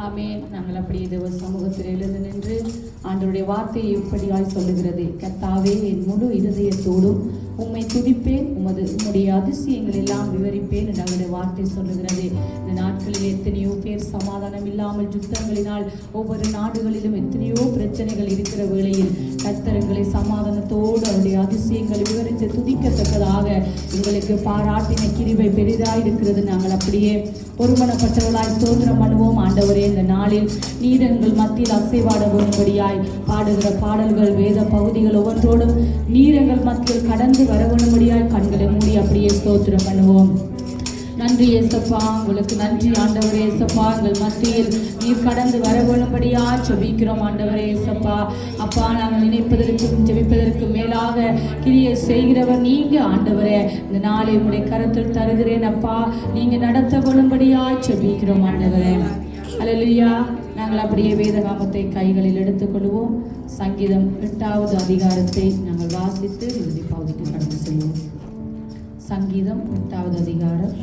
ஆமென். நாங்கள் அப்படியே தேவ சமூகத்தில் எழுந்து நின்று ஆண்டவருடைய வார்த்தையை இப்படியாய் சொல்லுகிறது. கர்த்தாவே, என் முழு இருதயத்தோடும் உம்மை துதிப்பேன், உம்முடைய அதிசயங்கள் எல்லாம் விவரிப்பேன் என்று அவருடைய வார்த்தை சொல்லுகிறது. இந்த நாட்களில் எத்தனையோ பேர் சமாதானம் இல்லாமல் யுத்தங்களினால் ஒவ்வொரு நாடுகளிலும் எத்தனையோ பிரச்சனைகள் இருக்கிற வேளையில் கர்த்தர்களை சமாதானத்தோடு அவருடைய அதிசயங்கள் விவரித்து துதிக்கத்தக்கதாக எங்களுக்கு பாராட்டின கிருபை பெரிதாய் இருக்கிறது. நாங்கள் அப்படியே ஒருமனப்பட்டவர்களாய் ஸ்தோத்திரம் பண்ணுவோம். ஆண்டவரே, இந்த நாளில் நீர் எங்கள் மத்தியில் அசைவாட வேணும்படியாய் பாடுகிற பாடல்கள், வேத பகுதிகள் ஒவ்வொன்றோடும் நீர் எங்கள் மத்தியில் கடந்து வர வேணும்படியாய் கண்களை மூடி அப்படியே ஸ்தோத்திரம் பண்ணுவோம். நன்றி ஏசப்பா, உங்களுக்கு நன்றி ஆண்டவரே. ஏசப்பா, எங்கள் மத்தியில் நீர் கடந்து வர வேணும்படியா ஜெபிக்கிறோம் ஆண்டவரே. ஏசப்பா அப்பா, நாங்கள் நினைப்பதற்கும் ஜெபிப்பதற்கும் மேலாக கிரியை செய்கிறவர் நீங்க ஆண்டவரே. இந்த நாளை உங்களுடைய கரத்தில் தருகிறேன் அப்பா, நீங்க நடத்த வேணும்படியா ஜெபிக்கிறோம் ஆண்டவரே. அல்லேலூயா. நாங்கள் அப்படியே வேதகாமத்தை கைகளில் எடுத்துக்கொள்வோம். சங்கீதம் 8வது அதிகாரத்தை நாங்கள் வாசித்து இறுதி பகுதிக்கு கடந்து செல்வோம். சங்கீதம் 8வது அதிகாரம்.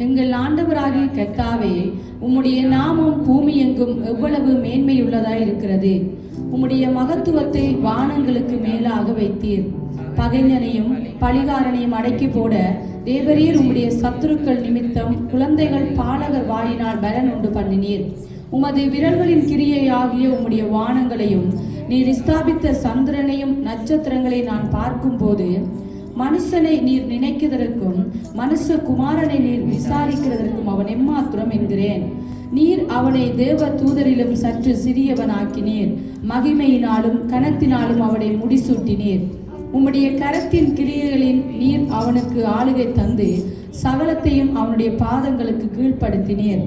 எங்கள் ஆண்டவராகிய கர்த்தாவே, உம்முடைய நாமம் பூமி எங்கும் எவ்வளவு மேன்மையுள்ளதாய் இருக்கிறது. உம்முடைய மகத்துவத்தை வானங்களுக்கு மேலாக வைத்தீர். பகைஞனையும் பழிகாரனையும் அடக்கி போட தேவரீர் உம்முடைய சத்துருக்கள் நிமித்தம் குழந்தைகள் பாலகர் வாயினால் பலன் உண்டு பண்ணினீர். உமது விரல்களின் கிரியை ஆகிய உம்முடைய வானங்களையும் நீர் ஸ்தாபித்த சந்திரனையும் நட்சத்திரங்களை நான் பார்க்கும் போது மனுஷனை நீர் நினைக்கிறதற்கும் மனுஷகுமாரனை நீர் விசாரிக்கிறதற்கும் அவன் எம்மாத்திரம் என்கிறேன். நீர் அவனை தேவ தூதரிலும் சற்று சிறியவனாக்கினீர். மகிமையினாலும் கனத்தினாலும் அவனை முடிசூட்டினீர். உம்முடைய கரத்தின் கிரியைகளின் நீர் அவனுக்கு ஆளுகை தந்து சகலத்தையும் அவனுடைய பாதங்களுக்கு கீழ்ப்படுத்தினீர்.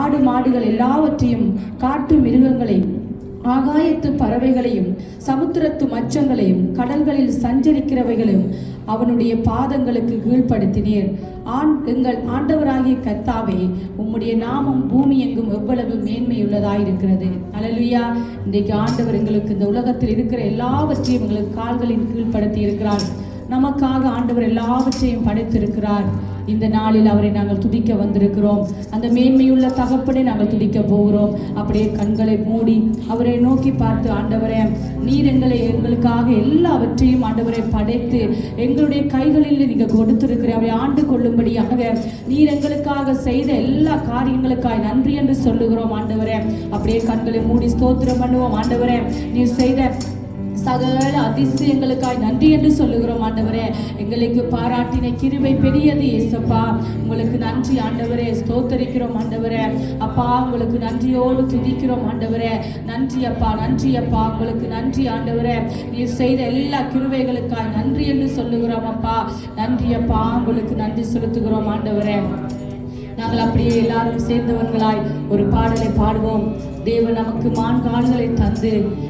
ஆடு மாடுகள் எல்லாவற்றையும், காட்டு மிருகங்களையும், ஆகாயத்து பறவைகளையும், சமுத்திரத்து மச்சங்களையும், கடல்களில் சஞ்சரிக்கிறவைகளையும் அவனுடைய பாதங்களுக்கு கீழ்ப்படுத்தினீர். எங்கள் ஆண்டவராகிய கர்த்தாவே, உம்முடைய நாமம் பூமி எங்கும் எவ்வளவு மேன்மையுள்ளதாயிருக்கிறது. அல்லேலூயா. இன்றைக்கு ஆண்டவர் எங்களுக்கு இந்த உலகத்தில் இருக்கிற எல்லாவற்றையும் எங்களுக்கு கால்களின் கீழ்ப்படுத்தி இருக்கிறார். நமக்காக ஆண்டவர் எல்லாவற்றையும் படைத்திருக்கிறார். இந்த நாளில் அவரை நாங்கள் துதிக்க வந்திருக்கிறோம். அந்த மேன்மையுள்ள தகப்பனை நாங்கள் துதிக்க போகிறோம். அப்படியே கண்களை மூடி அவரை நோக்கி பார்த்து, ஆண்டவரே, நீர் எங்களுக்காக எல்லாவற்றையும் ஆண்டவரை படைத்து எங்களுடைய கைகளில் நீங்கள் கொடுத்திருக்கிற அவரை ஆண்டு கொள்ளும்படியாக நீர் எங்களுக்காக செய்த எல்லா காரியங்களுக்காக நன்றி என்று சொல்லுகிறோம் ஆண்டவரே. அப்படியே கண்களை மூடி ஸ்தோத்திரம் பண்ணுவோம். ஆண்டவரே, நீர் செய்த சகல அதிசயங்களுக்காய் நன்றி என்று சொல்லுகிறோம் ஆண்டவரே. எங்களுக்கு பாராட்டின கிருபை பெரியது ஏசப்பா. உங்களுக்கு நன்றி ஆண்டவரே. ஸ்தோத்தரிக்கிறோம் ஆண்டவரே. அப்பா, உங்களுக்கு நன்றியோடு துதிக்கிறோம் ஆண்டவரே. நன்றி அப்பா, நன்றி அப்பா, உங்களுக்கு நன்றி ஆண்டவரே. நீர் செய்த எல்லா கிருபைகளுக்காய் நன்றி என்று சொல்லுகிறோம் அப்பா. நன்றி அப்பா, உங்களுக்கு நன்றி செலுத்துகிறோம் ஆண்டவரே. நாங்கள் அப்படியே எல்லாரும் சேர்ந்தவர்களாய் ஒரு பாடலை பாடுவோம். தேவன் நமக்கு மான்கால்களை தந்து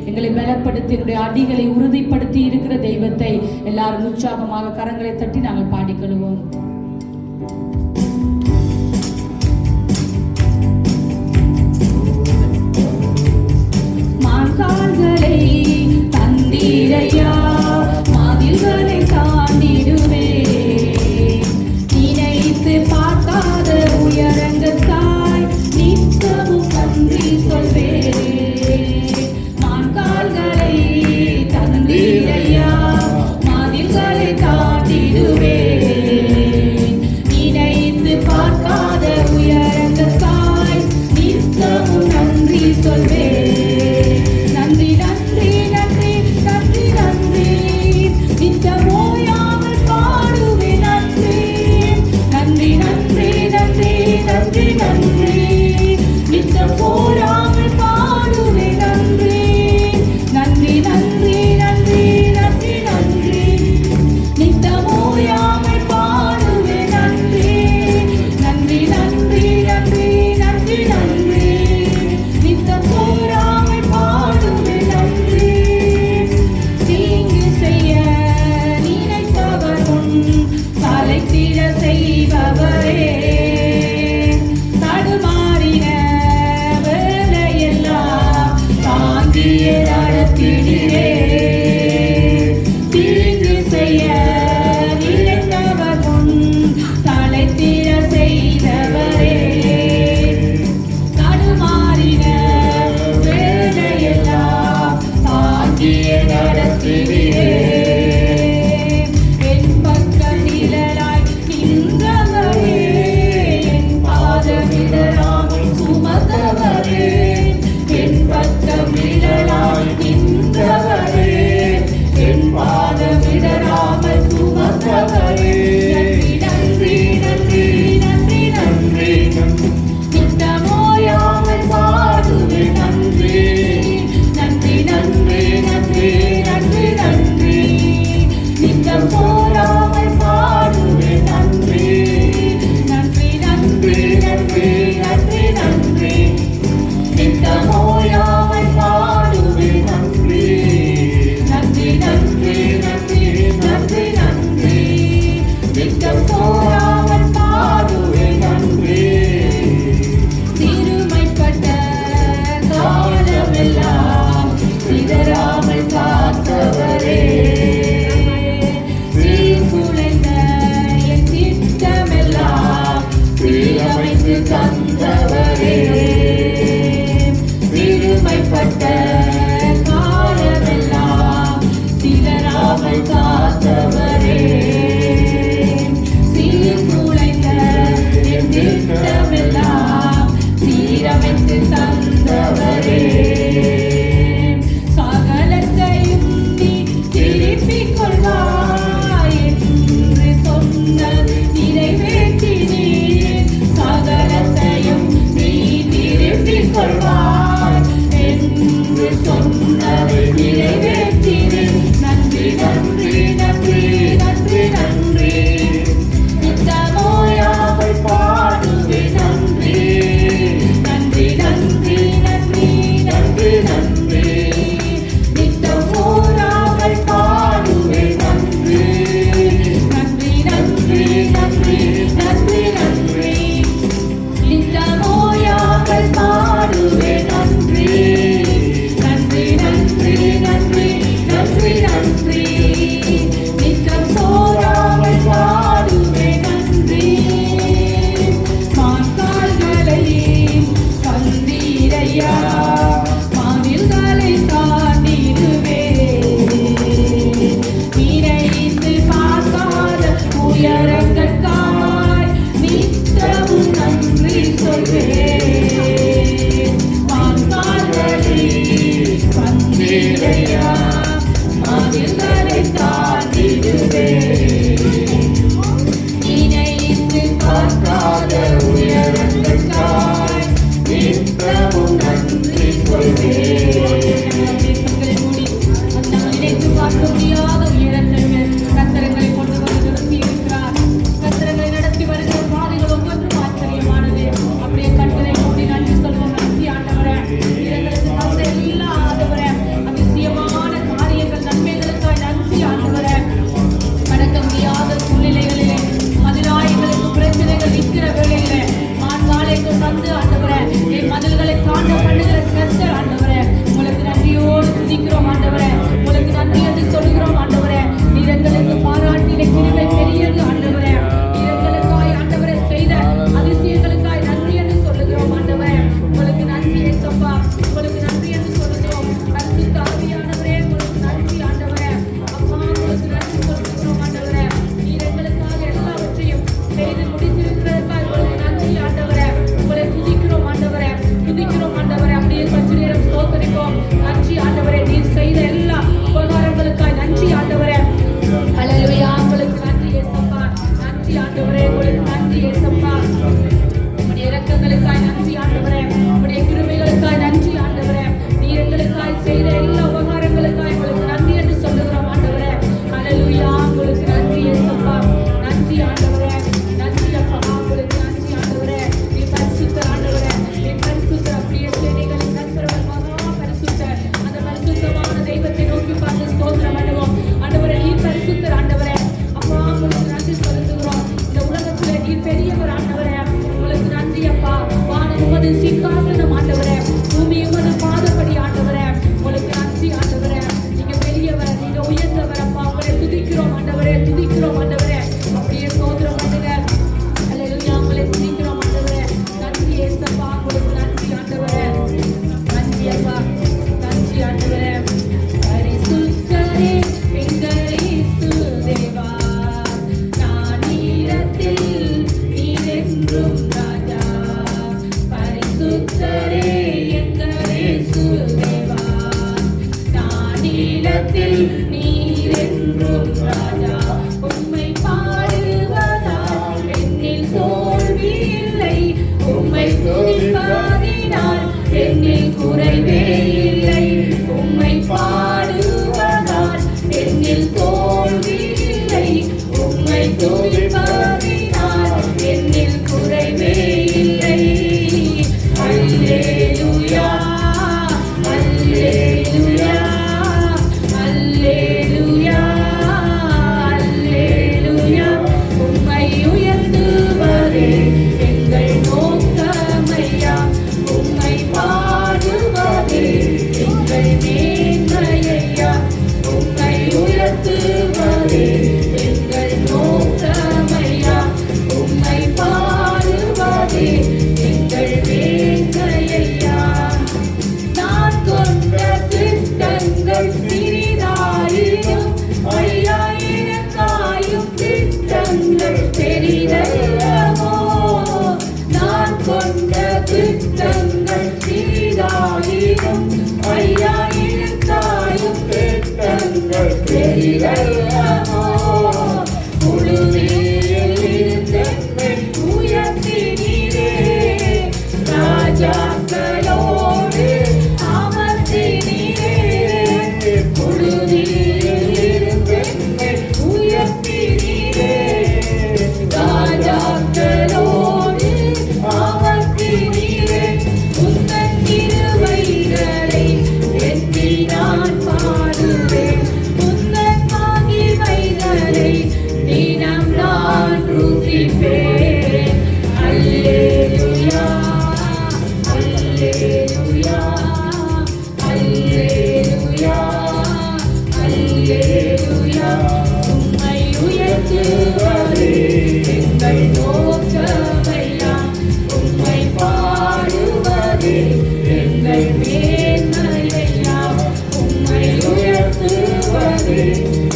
எங்களை பலப்படுத்தி என்னுடைய அடிகளை உறுதிப்படுத்தி இருக்கிற தெய்வத்தை எல்லாரும் உற்சாகமாக கரங்களை தட்டி நாங்கள் பாடிக்கொள்வோம். மான்கால்களை தந்தீரையா, மாதில்களை தாண்டிடுவே, நினைத்து பார்க்காத உயரங்கத்தாய் நித்தமும் நன்றி சொல்வே. மான்கால்களை தந்தீரையா, மாதில்களை தாண்டிடுவே, காத்தவரே, சீர்குலைந்த என் திட்டமெல்லாம் சீரமைத்து தந்தவரே, சகலத்தையும் நீ திருப்பிக் கொள்வாய் என்று சொன்ன நிறைவேற்றினீர். சகலத்தையும் நீ திருப்பிக் கொள்வாய் என்று சொன்னதை நிறைவேற்றினீர். நன்றி நன்றி நன்றி நன்றி நன்றி, நித்தமோயாமல் பாடுவேன் நன்றி. நன்றி நன்றி நன்றி நன்றி நன்றி, நித்தமோயாமல் பாடுவேன் நன்றி. நன்றி நன்றி நன்றி நன்றி நன்றி, நித்தமோயாமல் பாடுவேன் நன்றி. நன்றி நன்றி நன்றி நன்றி நன்றி, நித்தம் சோராமல் பாடுவேன் நன்றி. மான்கால்களை தந்தீரையா, மானில்களை தாண்டிடுவே, நினைத்து பார்க்காத உயரங்கட்காய் நித்தமும் நன்றி சொல்வேன். மான்கால்களை தந்தீரையா, மானில்களை தாண்டிடுவே, நினைத்து பார்க்காத உயரங்கட்காய் நித்தமும் நன்றி சொல்வேன். நினைத்து பார்க்க முடியாத உயரங்கள் கத்தரங்களை கொண்டு வந்து நிறுத்தி இருக்கிறார். கத்தரங்களை நடத்தி வருகிற பாதைகள் ஒவ்வொன்றும் ஆச்சரியமானது. அப்படியே கண்களை மூடி நன்றி சொல்வோம். நன்றி ஆண்டவரே, எங்களுக்கு தந்த எல்லா ஆண்டவரே அதிசயமான காரியங்கள் நன்மைகளுக்காய் நன்றி ஆண்டவரே. கடக்க முடியாத சூழ்நிலைகளிலே மதிலாய்களுக்கு பிரச்சனைகள் நிற்கிற வேளையிலே மான்காலைக்கு தந்து ஆண்டவரே என் மதில்களை தாண்ட பண்ணுகிற கர்த்தர் ஆண்டவரே, உங்களுக்கு நன்றியோடு துதிக்கிறோம் ஆண்டவரே. உங்களுக்கு நன்றி என்று சொல்கிறோம் ஆண்டவரே. நீர் எங்களுக்கு பாராட்டின கிருபை பெரியது ஆண்டவரே. நீர் எங்களுக்காய் ஆண்டவரே செய்த அதிசயங்களுக்காய் நன்றி என்று சொல்லுகிறோம் ஆண்டவரே. உங்களுக்கு நன்றி ஏசப்பா, உங்களுக்கு நன்றி என்று சொல்லுகிறோம். பரிசுத்த ஆவியானவரே, உங்களுக்கு நன்றி ஆண்டவரே. அப்பா, உங்களுக்கு நன்றி சொல்லுகிறோம் ஆண்டவரே. நீர் எங்களுக்காக எல்லாவற்றையும் செய்து முடித்திருக்கிறதற்காக உங்களுக்கு நன்றி ஆண்டவரே. உங்களை துதிக்கிறோம் ஆண்டவரே, துதிக்கிறோம் ஆண்டவரே. அப்படியே கொஞ்ச நேரம் ஸ்தோத்திரிப்போம். நன்றி ஆண்டவரே, நீர் செய்த எல்லா உபகாரங்களுக்காய் நன்றி ஆண்டவரே. ஹல்லேலூயா, உங்களுக்கு நன்றி ஏசப்பா. நன்றி ஆண்டவரே, உங்களுக்கு நன்றி ஏசப்பா. உம்முடைய இரக்கங்களுக்காய் நன்றி ஆண்டவரே, உம்முடைய கிருபைகளுக்காய் நன்றி ஆண்டவரே. நீர் எங்களுக்காய் செய்த எல்லா உபகாரங்களுக்காய் உங்களுக்கு நன்றி என்று சொல்லுகிறோம் ஆண்டவரே. ஹல்லேலூயா, உங்களுக்கு நன்றி ஏசப்பா. நன்றி ஆண்டவரே, நன்றி அப்பா, உங்களுக்கு நன்றி ஆண்டவரே. நீ பரிசுத்தர் ஆண்டவரே, நீ பரிசுத்தர். அப்படியே சேனைகளின் கர்த்தர் மகா பரிசுத்தர். அந்த பரிசுத்தமான தெய்வத்தை நோக்கி பார்த்து ஸ்தோத்திரம் பண்ணுவோம். ஆண்டவரே, நீ பரிசுத்தர் ஆண்டவரே. அப்பா, உங்களுக்கு நன்றி சொல்லுகிறோம். இந்த உலகத்திலே நீ பெரியவர் ஆண்டவரே. உங்களுக்கு நன்றி அப்பா. வானம் உமது சிங்காசனம் ஆண்டவரே, பூமி உமது பாதப்படி ஆண்டவரே. உங்களுக்கு நன்றி ஆண்டவரே. நீங்க பெரியவர், நீங்க உயர்ந்தவர் அப்பா. உங்களை துதிக்கிறோம் ஆண்டவரே, துதிக்கிறோம் ஆண்டவரே. அப்படியே ஸ்தோத்திரம் பண்ணுங்க. ஹல்லேலூயா, உங்களை துதிக்கிறோம் ஆண்டவரே. நன்றி ஏசப்பா, உங்களுக்கு நன்றி ஆண்டவரே. நன்றி அப்பா, நன்றி ஆண்டவரே. பரிசுத்தரே எங்கள் இயேசு தேவா, நான் நீரத்தில் நீர் என்றும் ராஜா. பரிசுத்தரே எங்கள் இயேசு தேவா, நான் நீரத்தில் நீர் என்றும் ராஜா. உம்மை பாடுவதால் என்னில் தோல்வி இல்லை, உம்மை துதிப்பதினால் என்னில் குறைவே இல்லை. உம்மை பாடுவதால் என்னில் தோல்வி இல்லை, உம்மை துதிப்பதினால் என்னில் குறைவே இல்லை. அல்லேலூயா, அல்லேலூயா, அல்லேலூயா, அல்லேலூயா. உம்மை உயர்த்துவதே எங்கள் நோக்கமையா, உம்மை பாடுவதே எங்கள் மேன்மையா. உம்மை உயர்த்துவதே எங்கள் நோக்கமையா, உம்மை பாடுவதே எங்கள் மேன்மையா. நான் கொண்ட திட்டங்கள் சிறிதாயினும் ஐயா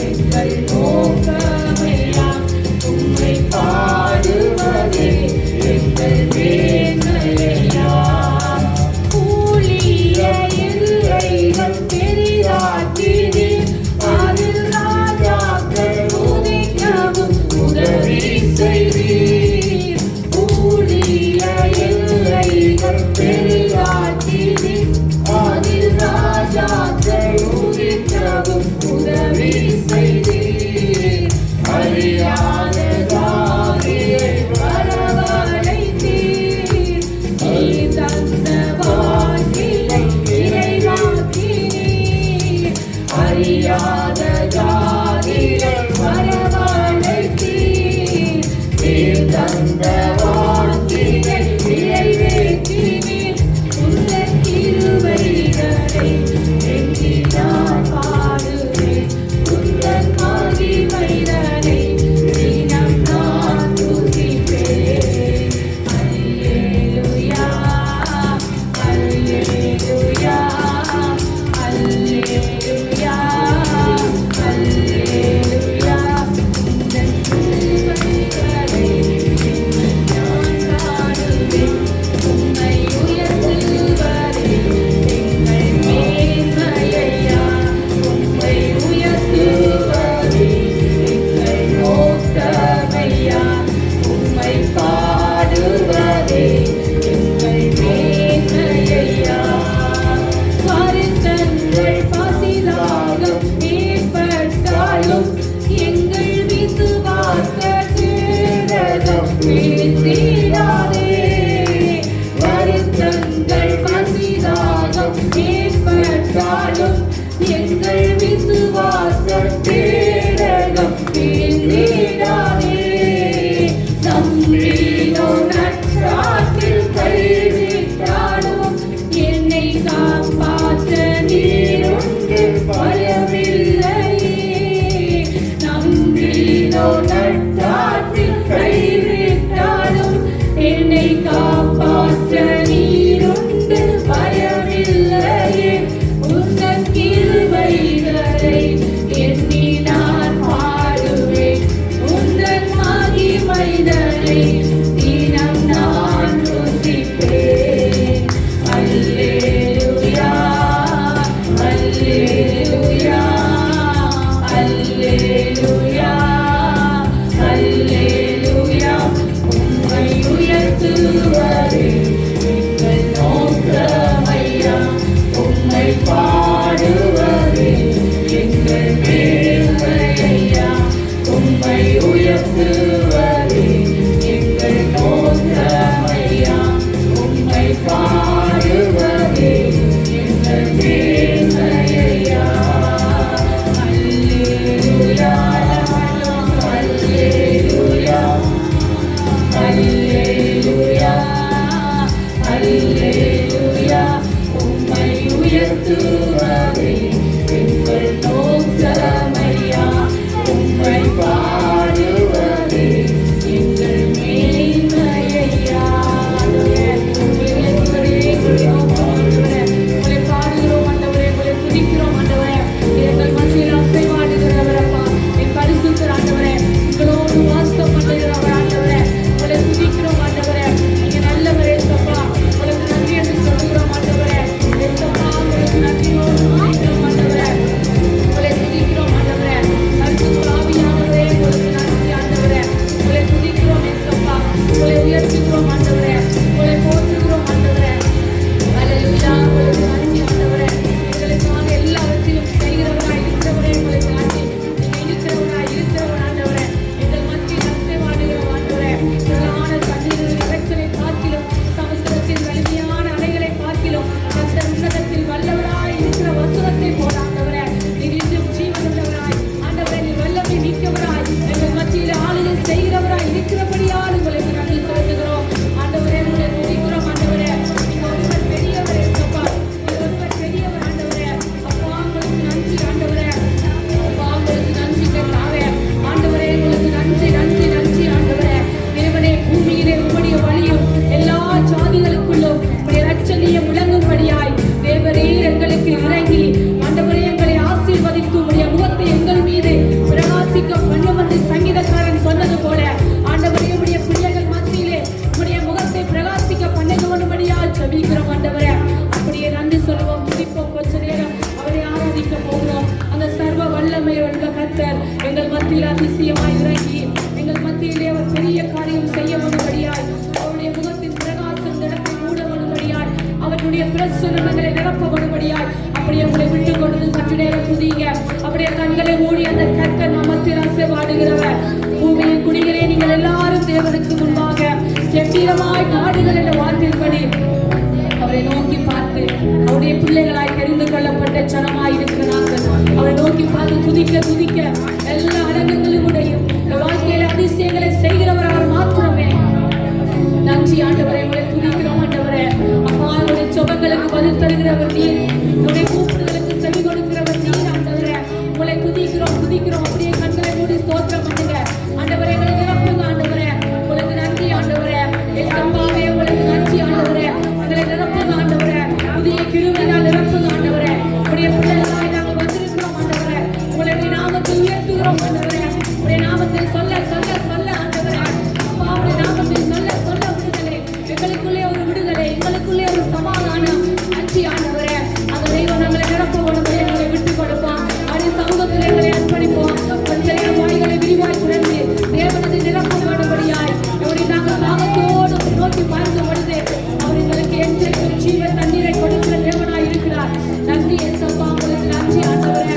எங்கள் நோக்கமெல்லாம் உம்மை பாடுவதே எங்கள் மேன்மையா. ஊழிய எல்லைகள் பெரிதாக்கினீர், அதில் ராஜாக்கள் உதிக்கவும் உதவி செய்தீர். ஊழிய எல்லைகள் பெரிதாக்கினீர், அதில் ராஜாக்கள் உதிக்கவும் உதவி செய்தீர். அறியாத ஜாதியை வரவழைத்தீர், நீர் தந்த வாக்கினை நிறைவாக்கினீர். அறியாத ஜாதியை வரவழைத்தீர், நீர் தந்த வாக்கினை நிறைவேற்றினீர். உள்ள கிருபைகளை எண்ணி நான் பாடுவேன், உள்ள மகிமைகளை தினம் நான் துதிப்பேன். அல்லேலூயா, அல்லேலூயா, அல்லேலூயா, மத்தியில் அதிசயமாய் இறங்கி எங்கள் மத்தியிலே அவர் பெரிய காரியம் செய்ய வரும்படியாய் அவருடைய முகத்தின் பிரகாசம் நிரப்பி மூட வரும்படியாய் அவருடைய பிரசன்னங்களை நிரப்ப வரும்படியாய் அப்படியே உங்களை விட்டு கொண்டு சற்று நேரம் துதிங்க. அப்படியே கண்களை மூடி அந்த கர்த்தர் மத்தியில் அசைவாடுகிறவர். பூமியின் குடிகளே, நீங்கள் எல்லாரும் தேவனுக்கு முன்பாக கெம்பீரமாய் பாடுங்கள் என்ற வார்த்தையின்படி அவரை நோக்கி பார்த்து அவருடைய பிள்ளைகளாய் தெரிந்து கொள்ளப்பட்ட ஜனமாய் இருக்கிற நாங்கள் அவரை நோக்கி பார்த்து துதிக்க துதிக்க எல்லா அடங்கங்களும் உடையும் வாழ்க்கையில அதிசயங்களை செய்கிறவர் அவர் மாத்திரமே. நன்றி ஆண்டவரே, உங்களை துதிக்கிறோம் ஆண்டவரே. அப்பா, உங்களுடைய சொபங்களுக்கு பதில் தருகிறவர் நீர், உங்களுடைய கூப்பிடுதலுக்கு செவி கொடுக்கிறவர் நீர் ஆண்டவரே. உங்களை துதிக்கிறோம் துதிக்கிறோம். அப்படியே கண்களை மூடி ஸ்தோத்திரம் பண்ணுங்க ஆண்டவரே. எங்களை நிரப்புங்க ஆண்டவரே. உங்களுக்கு நன்றி ஆண்டவரே. ஏசப்பாவே, உங்களுக்கு நன்றி ஆண்டவரே. எங்களை நிரப்புங்க ஆண்டவரே. புதிய கிருபையால் நிரப்புங்க ஆண்டவரே. உடைய பிள்ளைகளாய் நாங்கள் வந்திருக்கிறோம் ஆண்டவரே. உங்களுடைய நாமத்தை உயர்த்துகிறோம் ஆண்டவரே. உடைய நாமத்தை சொல்ல சொல்ல சொல்ல ஆண்டவரே. அப்பா, உடைய நாமத்தை சொல்ல சொல்ல விடுதலை, எங்களுக்குள்ளே ஒரு விடுதலை, எங்களுக்குள்ளே ஒரு சமாதானம். நன்றி ஆண்டவரே. அந்த தெய்வம் நம்மளை நிரப்ப உடனே எங்களை விட்டு கொடுப்போம். அவருடைய சமூகத்தில் எங்களை அர்ப்பணிப்போம். கொஞ்சம் வாய்களை விரிவாய் திறந்து தேவனது நிரப்ப வேண்டும்படியாய் அவரை நாங்கள் தாகத்தோடு நோக்கி பார்க்கும் பொழுது அவர் எங்களுக்கு என்றைக்கும் ஜீவ தண்ணீரை கொடுக்கிற தேவனாய் இருக்கிறார். நன்றி ஏசப்பா, உங்களுக்கு நன்றி ஆண்டவரே.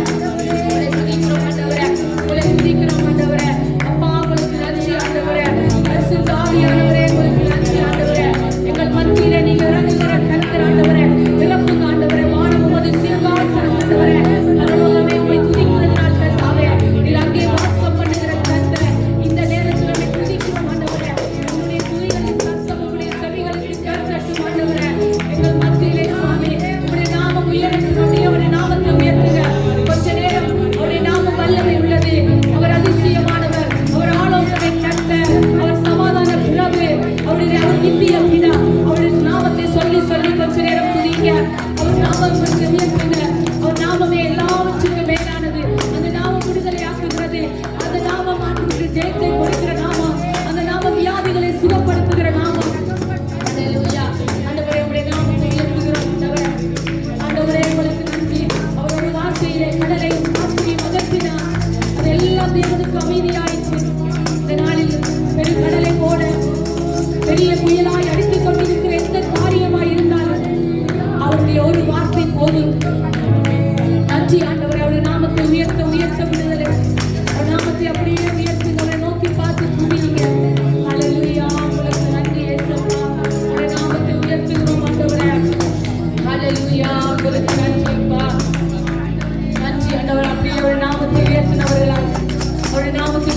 உங்களை துதிக்கிறோம் ஆண்டவரே. உங்களை துதிக்கிறோம் ஆண்டவரே. அப்பா, உங்களுக்கு நன்றி ஆண்டவரே. பரிசுத்த ஆவியானவரே, உங்களுக்கு நன்றி ஆண்டவரே. எங்கள் மத்தியிலே நீங்க இறங்குகிற கர்த்தர் ஆண்டவரே. நிரப்புங்க ஆண்டவரே. வானம் உமது சிங்காசனம் ஆண்டவரே. பரலோகமே உம்மை துதிக்கிறதினால் கர்த்தாவே, நீர் அங்கே வாசம் பண்ணுகிற கர்த்தரே. இந்த நேரத்தில் உம்மை துதிக்கிறோம் ஆண்டவரே. உம்முடைய துதிகளின் சத்தம் உம்முடைய செவிகளுக்கு கேட்கட்டும் ஆண்டவரே. எங்கள் மத்தியிலே சுவாமி உம்முடைய நாமம் உயரட்டும். அவருடைய நாமத்தை உயர்த்துங்க. கொஞ்ச நேரம் அவருடைய நாமம் வல்லமை உள்ளது. அவர் அதிசயமானவர். அவர் ஆலோசனை கர்த்தர். அவர் சமாதான பிரபு. அவருடைய நித்திய பிதா. அவருடைய நாமத்தை சொல்லி சொல்லி கொஞ்ச நேரம் துதிங்க. அவர் நாமத்தை உயர்த்துங்க. அவர் நாமமே எல்லாவற்றுக்கும் மேலானது. அந்த நாமம் விடுதலை ஆக்குகிறது. அந்த நாமம் ஆண்டுக்கு ஜெயத்தை கொடுக்கிற நாமம். அந்த நாமம் வியாதிகளை சுகப்படுத்துகிற நாமம். அல்லேலூயா. ஆண்டவரே, உம்முடைய நாமத்தை உயர்த்துகிறோம் ஆண்டவரே. ஆண்டவரே, உங்களுக்கு நன்றி. அவருடைய வார்த்தையிலே கடலையும் காற்றையும் அகற்றினார். அதெல்லாம் தேவனுக்கு அமைதியாயிற்று. இந்த நாளில் பெருங்கடலை போல பெரிய புயலாய் அடித்துக் கொண்டிருக்கிற எந்த காரியமாய் இருந்தாலும் அவருடைய ஒரு வார்த்தை போதும். நன்றி ஆண்டவரே. அவருடைய நாமத்தை உயர்த்த உயர்த்த விடுதலை. அவர் நாமத்தை அப்படியே உயர்த்தி அவரை நோக்கி பார்த்து துதிங்க. அல்லேலூயா. உங்களுக்கு நன்றி இயேசுவா. அவருடைய நாமத்தை உயர்த்துகிறோம் ஆண்டவரே. அல்லேலூயா. உங்களுக்கு நன்றி அப்பா. நன்றி ஆண்டவரே. அப்படியே அவருடைய நாமத்தை உயர்த்தினவர்களால் அவருடைய நாமத்தை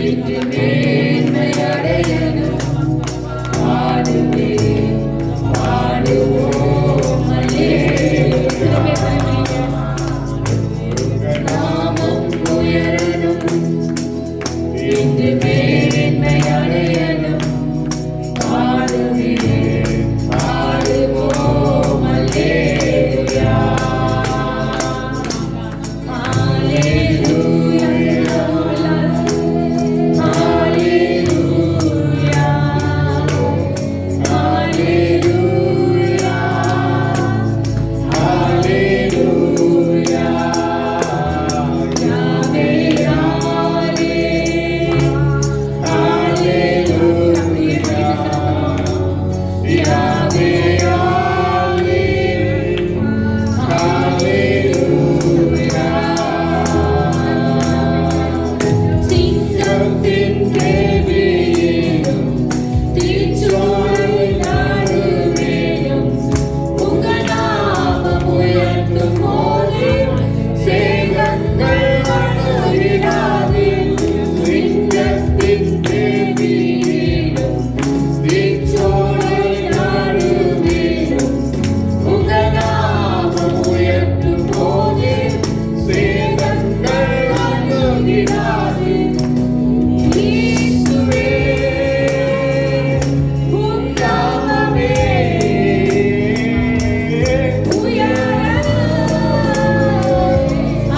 இன்று மேன்மை அடையணும். பாடுவேன், பாடுவோம் அல்லேலூயா. நாமம் உயரணும், இன்று மேன்மை அடையணும். பாடுவேன், பாடுவோம் அல்லேலூயா. அல்லேலூயா, அல்லேலூயா, அல்லேலூயா, அல்லேலூயா. யாவே யாவே, அல்லேலூயா, யாவே யாவே, அல்லேலூயா. சிங்கத்தின் தேவியேனும் தீச்சோலை நடுவேனும் உங்கள் நாமம் உயர்த்தும் போது சேதங்கள் அணுகிடாது. சிங்கத்தின் தேவியேனும் தீச்சோலை நடுவேனும் உங்கள் நாமம் உயர்த்தும் போது சேதங்கள் அணுகிடாது. இயேசுவே, உம் நாமமே உயரணும்.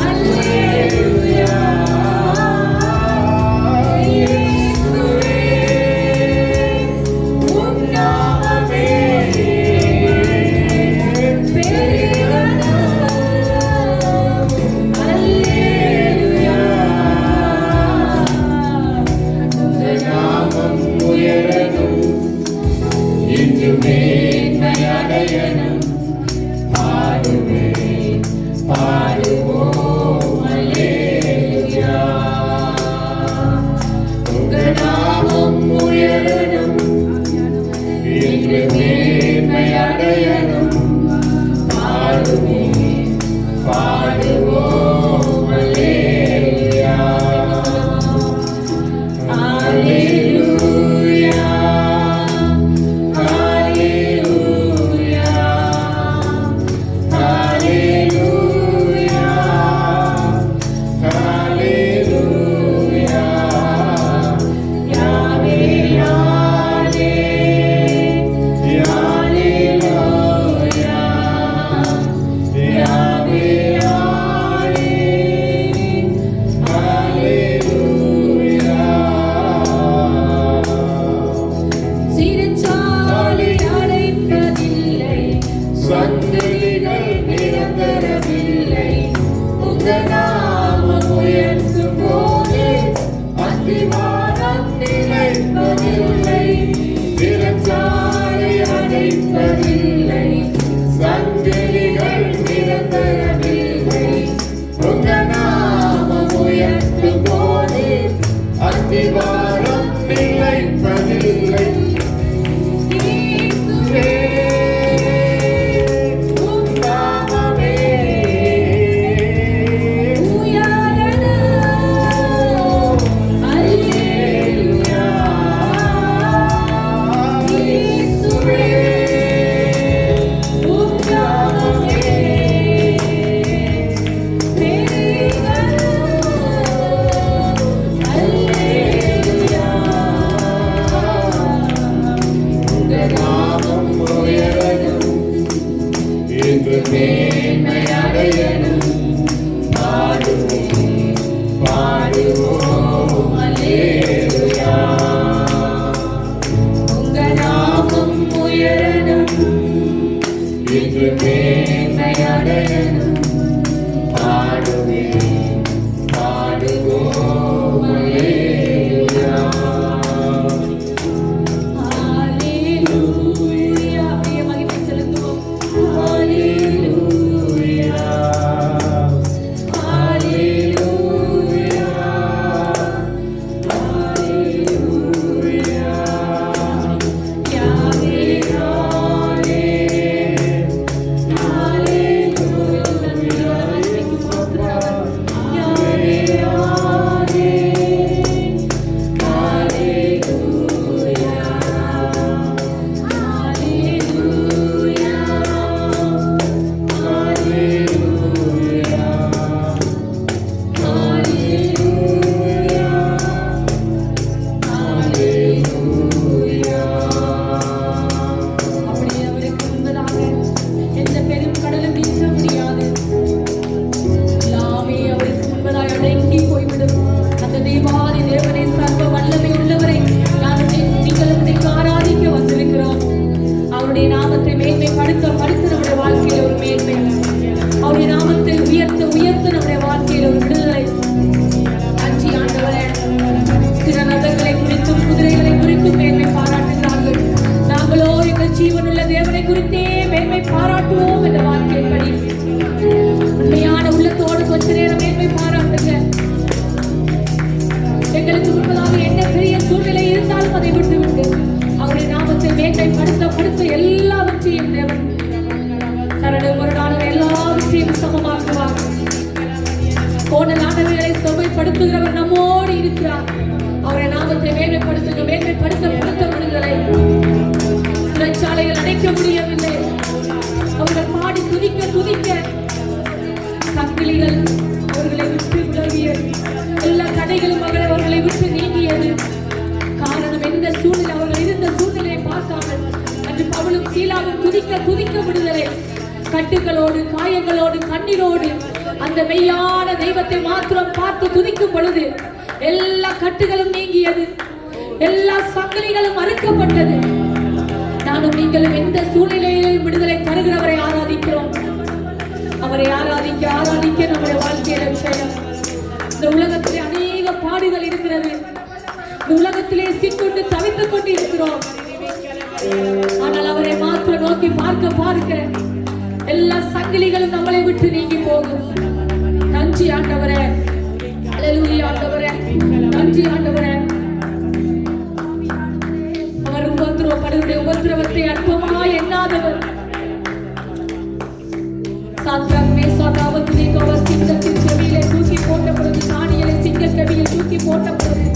அல்லேலூயா. இயேசுவே, உம் நாமமே பெரியது. அல்லேலூயா. உங்கள் நாமம் உயரணும், இன்று மேன்மை அடையணும். பாடுவேன், பாடுவோம் அல்லேலூயா. உங்கள் நாமம் உயரணும், இன்று மேன்மை அடையணும். பாடுவேன், பாடுவோம் அல்லேலூயா. அல்லேலூயா, அல்லேலூயா, அல்லேலூயா, அல்லேலூயா. யாவே யாவே, அல்லேலூயா, யாவே யாவே, அல்லேலூயா. சிறைச்சாலை அடைப்பதில்லை, சங்கிலிகள் நிரந்தரமில்லை. உங்கள் நாமம் உயர்த்தும் போது அஸ்திவாரம் நிலைப்பதில்லை. சிறைச்சாலை அடைப்பதில்லை, சங்கிலிகள் நிரந்தரமில்லை. உங்கள் நாமம் உயர்த்தும் போது அஸ்திவாரம் நிலைப்பதில்லை. இயேசுவே, உம் நாமமே உயரணும். அல்லேலூயா. இயேசுவே, உம் நாமமே பெரியது. அல்லேலூயா. அதை விட்டுவிட்டு அவருடைய நாமத்தை மேன்மைப்படுத்த எல்லாவற்றையும் தேவன் கரடு முரடான எல்லாவற்றையும் சமமாக்குவார். கோணலானவைகளை செம்மைப்படுத்துகிறவர் நம்மோடு இருக்கிறார். அவருடைய நாமத்தை மேன்மைப்படுத்த விடுதலை. சிறைச்சாலைகள் அடைக்க முடியவில்லை. அவர்கள் பாடி துதிக்க சங்கிலிகள் அவர்களை விட்டு விலகியது. எல்லா தடைகளும் அவர்களை விட்டு நீங்கியது. காரணம் எந்த சூழ்நிலை அவர்கள் இருந்த சூழ்நிலையை பார்க்காமல் அன்று பவுலும் சீலாவும் துதிக்க விடுதலை. கட்டுகளோடு காயங்களோடு கண்ணீரோடு அந்த மெய்யான தெய்வத்தை மாத்திரம் பார்த்து துதிக்கும் பொழுது எல்லா கட்டுகளும் நீங்கியது. எல்லா சங்கிலிகளும் அறுக்கப்பட்டது. நானும் நீங்களும் எந்த சூழ்நிலையிலும் விடுதலை தருகிறவரை ஆராதிக்கிறோம். அவரை ஆராதிக்க நம்முடைய வாழ்க்கையில விஷயம். இந்த உலகத்திலே அநேக பாடுகள் இருக்கிறது. இந்த உலகத்திலே சிக்கொண்டு தவித்துக் கொண்டு இருக்கிறோம். ஆனால் அவரை மாத்திரம் நோக்கி பார்க்க எல்லா சங்கிலிகளும் நம்மளை விட்டு நீங்கி போகும். நன்றி ஆண்டவரே, அல்லேலூயா ஆண்டவரே, நன்றி ஆண்டவரே. அவர் உபத்திரவத்தை அற்பமாய் எண்ணாதவர். சாத்ராக் மேஷாக் ஆபேத்நேகோ அவர் சிங்கத்தின் செவியிலே தூக்கி போட்ட பொழுது, தானியேலை சிங்கக் கவியில் தூக்கி போட்ட பொழுது,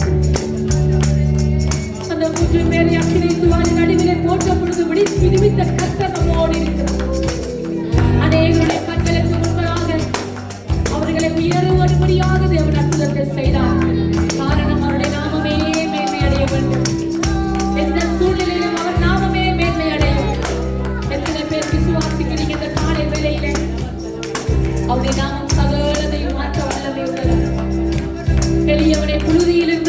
அந்த 3 பேரை அக்கினி ஜுவாலின் நடுவிலே போட்ட பொழுது விடுவித்த கர்த்தர் நம்மோடு இருக்கிறார். அநேகருடைய கண்களுக்கு முன்பதாக அவர்களை உயர்வும்படியாக தேவன் அற்புதத்தை செய்தார். காரணம் அவருடைய நாமமே மேன்மை அடைய வேண்டும். எந்த சூழ்நிலையிலும் அவர் நாமமே மேன்மை அடையும். எத்தனை பேர் விசுவாசிக்கிறீங்க இந்த காலை வேளையிலே? அவருடைய நாமம் சகலத்தையும் மாற்ற வல்லமை உள்ளது. எளியவனை புழுதியிலும்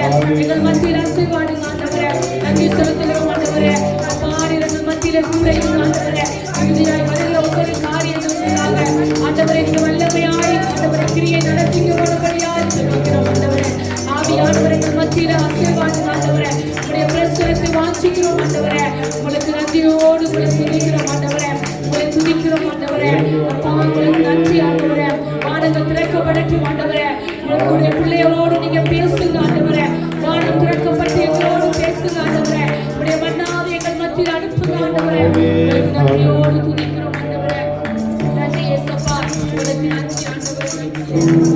ஆண்டவரே. எங்கள் மத்தியில் அசைவாடுங்க ஆண்டவரே. நன்றி செலுத்துகிறோம் ஆண்டவரே. எங்கள் மத்தியில கூட ஆண்டவரே. இறுதியாய் வருகிற ஒவ்வொரு காரியங்களுக்காக ஆண்டவரே இந்த வல்லமையாய் ஆண்டவரே கிரியை நடத்திக்கிறோம் சொல்லுகிறோம் ஆண்டவரே. ஆவியானவரே எங்கள் மத்தியில அசைவாடுங்க ஆண்டவரே. உங்களுடைய பிரசனத்தை வாஞ்சிக்கிறோம் ஆண்டவரே. உங்களுக்கு நன்றியோடு உங்களை துதிக்கிறோம் ஆண்டவரே. உங்களை துதிக்கிறோம் ஆண்டவரே. அப்பா உங்களுக்கு நன்றி ஆண்டவரே. வானங்கள் திறக்கப்படட்டும் ஆண்டவரே. உங்களுடைய பிள்ளைகளோடு நீங்க பேசுங்க ஆண்டவரே. வானம் திறக்கப்பட்டு எங்களோடு பேசுங்க ஆண்டவரே. உங்களுடைய மன்னாவை எங்கள் மத்தியில் அனுப்புங்க ஆண்டவரே. உங்களுக்கு நன்றியோடு துதிக்கிறோம் ஆண்டவரே. நன்றி இயேசுப்பா. உங்களுக்கு நன்றி ஆண்டவரே.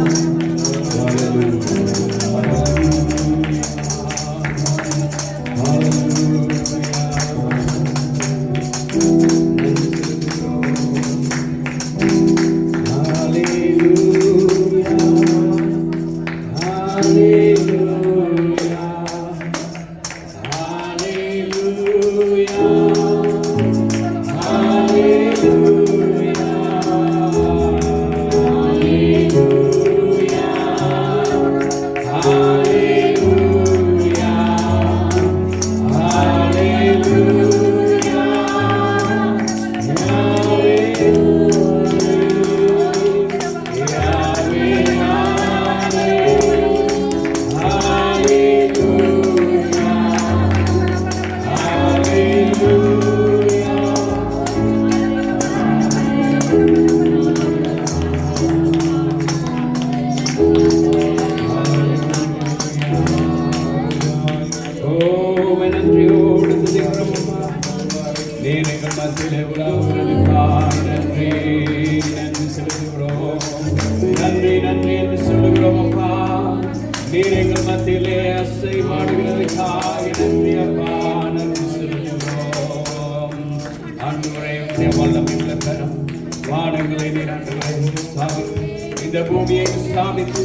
இந்த பூமியை ஸ்தாபித்து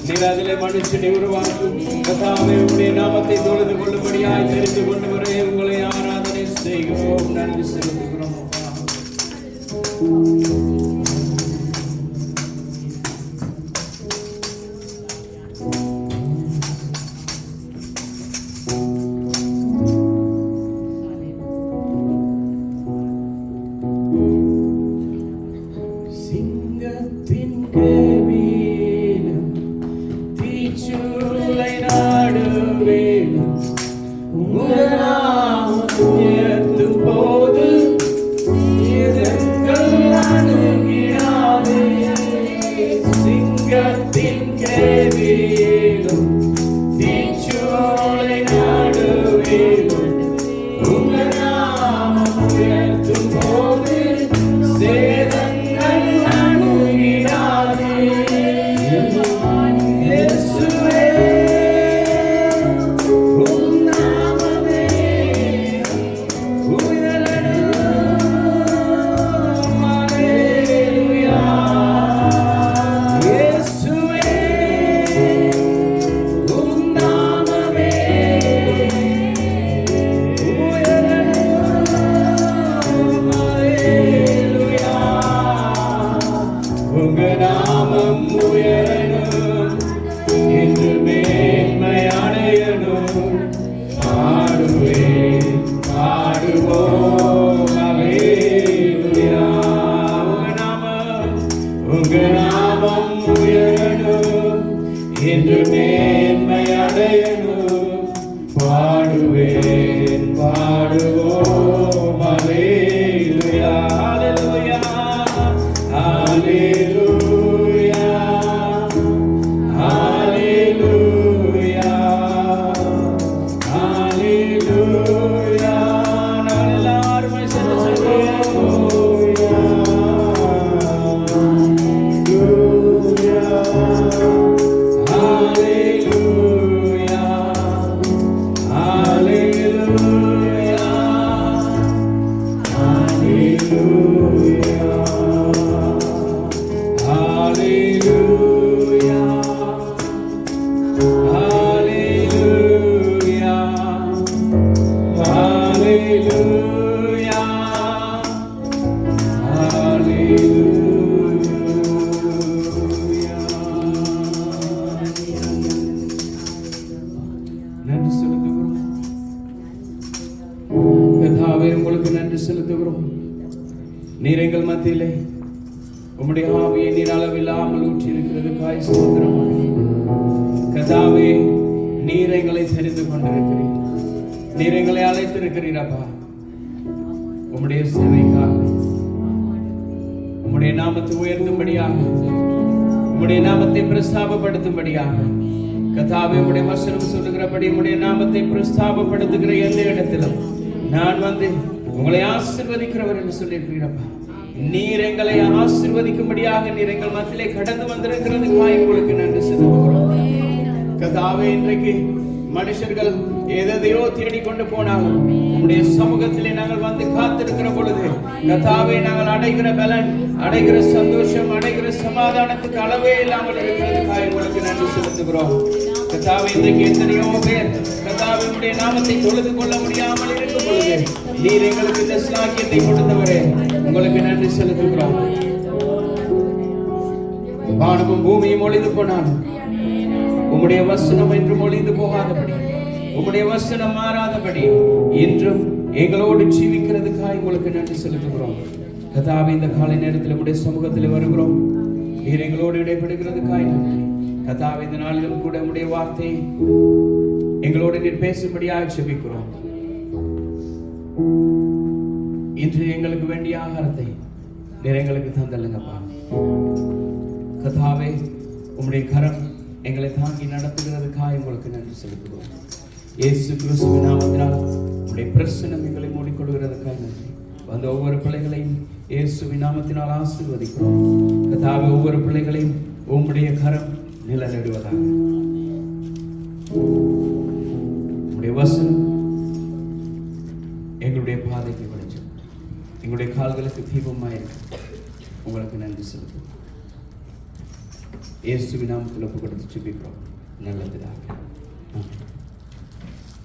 நீர் அதிலே மனுஷனை உருவாக்கும் கர்த்தாவே உம்முடைய நாமத்தை தொழுது கொள்ளும்படியாய் தெரிந்து கொண்டு வர உங்களை ஆராதனை செய்கிறோம். நன்றி செலுத்துகிறோம். Hallelujah. நன்றி செலுத்துகிறோம். கர்த்தாவே உங்களுக்கு நன்றி செலுத்துகிறோம். நீர் எங்கள் மத்தியிலே உம்முடைய ஆவியை நீர் அளவில்லாமல் ஊற்றி இருக்கிறதுக்காய் ஸ்தோத்திரம். கர்த்தாவே நீர் எங்களை தெரிந்து கொண்டிருக்கிறீர். நீர் எங்களை அழைத்திருக்கிறீர் அப்பா. உம்முடைய சேவைக்காக, உம்முடைய நாமத்தை உயர்த்தும்படியாக, உம்முடைய நாமத்தை பிரஸ்தாபப்படுத்தும்படியாக, கர்த்தாவே உம்முடைய வசனம் சொல்லுகிறபடி உம்முடைய நாமத்தை பிரஸ்தாபப்படுத்துகிற எந்த இடத்திலும் நான் வந்து உங்களை ஆசீர்வதிக்கிறவர் என்று சொல்லியிருக்கிறீரப்பா. நீர் எங்களை ஆசீர்வதிக்கும்படியாக நீர் எங்கள் மத்தியிலே கடந்து வந்திருக்கிறதுக்காக உங்களுக்கு நன்றி செலுத்துகிறோம். கர்த்தாவே இன்றைக்கு மனுஷர்கள் எதையோ தேடிக்கொண்டு போனாலும் உம்முடைய சமூகத்திலே நாங்கள் வந்து காத்திருக்கிற பொழுது கர்த்தாவே நாங்கள் அடைகிற பலன், அடைகிற சந்தோஷம், அடைகிற சமாதானத்துக்கு அளவே இல்லாமல் இருக்கிறதுக்காக உங்களுக்கு நன்றி செலுத்துகிறோம். கர்த்தாவே இன்றைக்கு எத்தனையோ பேர் கர்த்தாவே உம்முடைய நாமத்தை தொழுது கொள்ள முடியாமல் இருக்கும் பொழுது நீர் எங்களுக்கு இந்த ஸ்லாக்கியத்தை கொடுத்தவரே உங்களுக்கு நன்றி செலுத்துகிறோம். வானமும் பூமியும் ஒளிந்து போனாலும் உம்முடைய வசனம் என்றும் ஒளிந்து போகாதபடி, உம்முடைய வசனம் மாறாதபடி இன்றும் எங்களோடு ஜீவிக்கிறதுக்காக உங்களுக்கு நன்றி செலுத்துகிறோம். கர்த்தாவே இந்த காலை நேரத்தில் உம்முடைய சமூகத்தில் வருகிறோம். நீர் எங்களோடு இடைபடுகிறதுக்காக நன்றி. கர்த்தாவே இந்த நாளிலும் கூட உம்முடைய வார்த்தை எங்களோடு நீர் பேசும்படியாக ஜெபிக்கிறோம். இன்று எங்களுக்கு வேண்டிய ஆகாரத்தை நீர் எங்களுக்கு தந்தல்லுங்கப்பா. கர்த்தாவே உம்முடைய கரம் எங்களை தாங்கி நடத்துகிறதுக்காக உங்களுக்கு நன்றி செலுத்துகிறோம். இயேசு கிறிஸ்துவின் நாமத்தினால் உம்முடைய பிரசன்னம் எங்களை மூடிக்கொள்கிறதுக்காக நன்றி. வந்த ஒவ்வொரு பிள்ளைகளையும் இயேசுவின் நாமத்தினால் ஆசீர்வதிக்கிறோம். கர்த்தாவே ஒவ்வொரு பிள்ளைகளையும் உம்முடைய கரம் நிழலிடுவதாக. உம்முடைய வசனம் எங்களுடைய பாதைக்கு வெளிச்சம், எங்களுடைய கால்களுக்கு தீபமாயிருக்கு. உங்களுக்கு நன்றி செலுத்துகிறோம். இயேசுவின் நாமத்தில் ஒப்பு கொடுத்து ஜெபிக்கிறோம் நல்ல பிதாவே.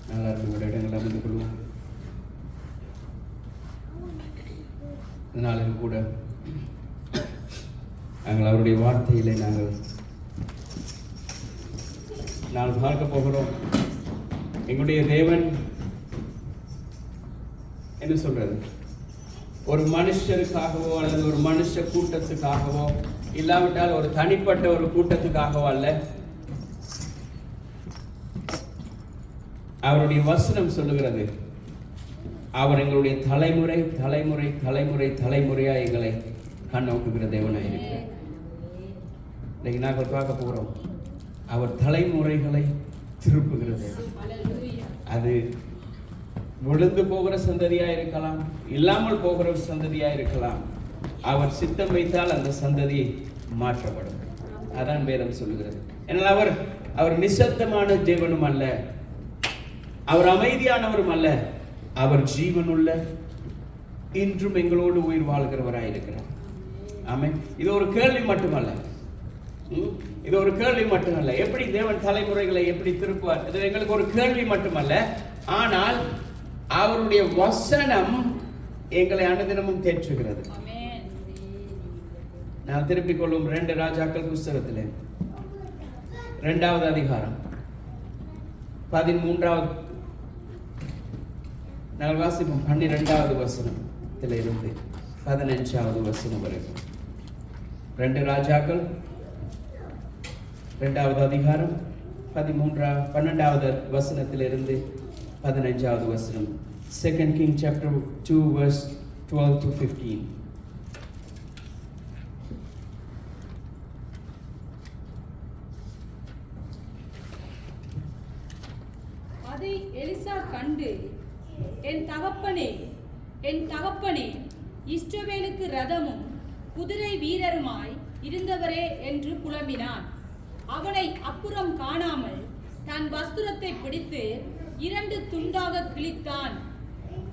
நல்லா இருக்கும் இடங்களை அமர்ந்து கொள்வோம். இதனாலும் கூட நாங்கள் அவருடைய வார்த்தையிலே நாங்கள் பார்க்க போகிறோம். எங்களுடைய தேவன் என்ன சொல்றது, ஒரு மனுஷருக்காகவோ அல்லது ஒரு மனுஷ கூட்டத்துக்காகவோ இல்லாவிட்டால் ஒரு தனிப்பட்ட ஒரு கூட்டத்துக்காகவோ அல்ல. அவருடைய வசனம் சொல்லுகிறது, அவர் எங்களுடைய தலைமுறை தலைமுறை தலைமுறை தலைமுறையா எங்களை கண்ணோக்குகிற தேவனாக இருக்கிறார். இன்னைக்கு நாங்கள் பார்க்க போகிறோம், அவர் தலைமுறைகளை திருப்புகிற தேவன். அது விழுந்து போகிற சந்ததியா இருக்கலாம், இல்லாமல் போகிற சந்ததியா இருக்கலாம். அவர் சித்தம் வைத்தால் அந்த சந்ததி மாற்றப்படும். அதான் வேதம் சொல்லுகிறது. ஏனால் அவர் நிசப்தமான தேவனும் அல்ல, அவர் அமைதியானவரும் அல்ல, அவர் ஜீவனுள்ள இன்றும் எங்களோடு உயிர் வாழ்கிறவராயிருக்கிறார். ஆமென். இது ஒரு கேள்வி மட்டுமல்ல, இது ஒரு கேள்வி மட்டுமல்ல. எப்படி தேவன் தலைமுறைகளை எப்படி திருப்புவார், இது எங்களுக்கு ஒரு கேள்வி மட்டுமல்ல. ஆனால் அவருடைய வசனம் எங்களை அனுதினமும் தேற்றுகிறது. நான் திருப்பிக் கொள்வோம் 2 ராஜாக்கள் புஸ்தகத்திலே 2வது அதிகாரம் 13வது நாங்கள் வாசிப்போம். 12வது வசனத்தில இருந்து 15வது வசனம் வரைக்கும். 2 ராஜாக்கள் 2வது அதிகாரம் 12வது வசனத்திலிருந்து 15வது வசனம். 2 King chapter 2 verse 12 to 15. அதை எலிசா கண்டு, என் தகப்பனே, என் தகப்பனே, இஸ்ரவேலுக்கு ரதமும் குதிரை வீரருமாய் இருந்தவரே என்று புலம்பினான். அவனை அப்புறம் காணாமல் தன் வஸ்திரத்தை பிடித்து 2 துண்டாக கிழித்தான்.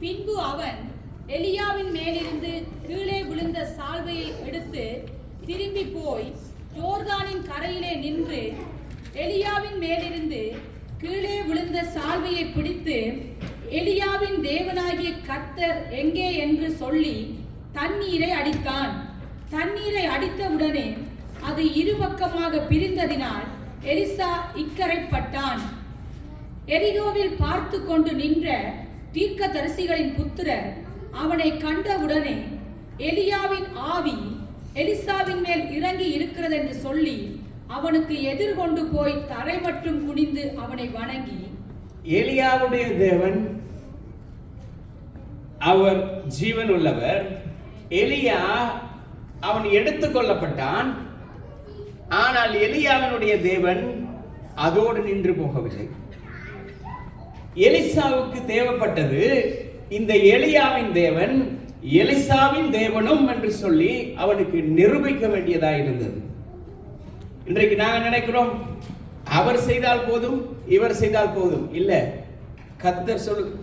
பின்பு அவன் எலியாவின் மேலிருந்து கீழே விழுந்த சால்வையை எடுத்து திரும்பி போய் யோர்தானின் கரையிலே நின்று எலியாவின் மேலிருந்து கீழே விழுந்த சால்வையை பிடித்து, எலியாவின் தேவனாகிய கர்த்தர் எங்கே என்று சொல்லி தண்ணீரை அடித்தான். தண்ணீரை அடித்தவுடனே அது இருபக்கமாக பிரிந்ததினால் எலிசா இக்கரைப்பட்டான். எரிகோவில் பார்த்து கொண்டு நின்ற தீர்க்கதரிசிகளின் புத்திரர் அவனை கண்டவுடனே எலியாவின் ஆவி எலிசாவின் மேல் இறங்கி இருக்கிறது என்று சொல்லி அவனுக்கு எதிர்கொண்டு போய் தரை மட்டும் குனிந்து அவனை வணங்கி, எலியாவுடைய தேவன் அவர் ஜீவன் உள்ளவர். எலியா அவன் எடுத்துக் கொள்ளப்பட்டான். ஆனால் எலியாவினுடைய தேவன் அதோடு நின்று போகவில்லை. எலிசாவுக்கு தேவைப்பட்டது இந்த எலியாவின் தேவன் எலிசாவின் தேவனும் என்று சொல்லி அவனுக்கு நிரூபிக்க வேண்டியதாக இருந்தது. இன்றைக்கு நாங்கள் நினைக்கிறோம் அவர் செய்தால் போதும், இவர் செய்தால் போதும். இல்ல,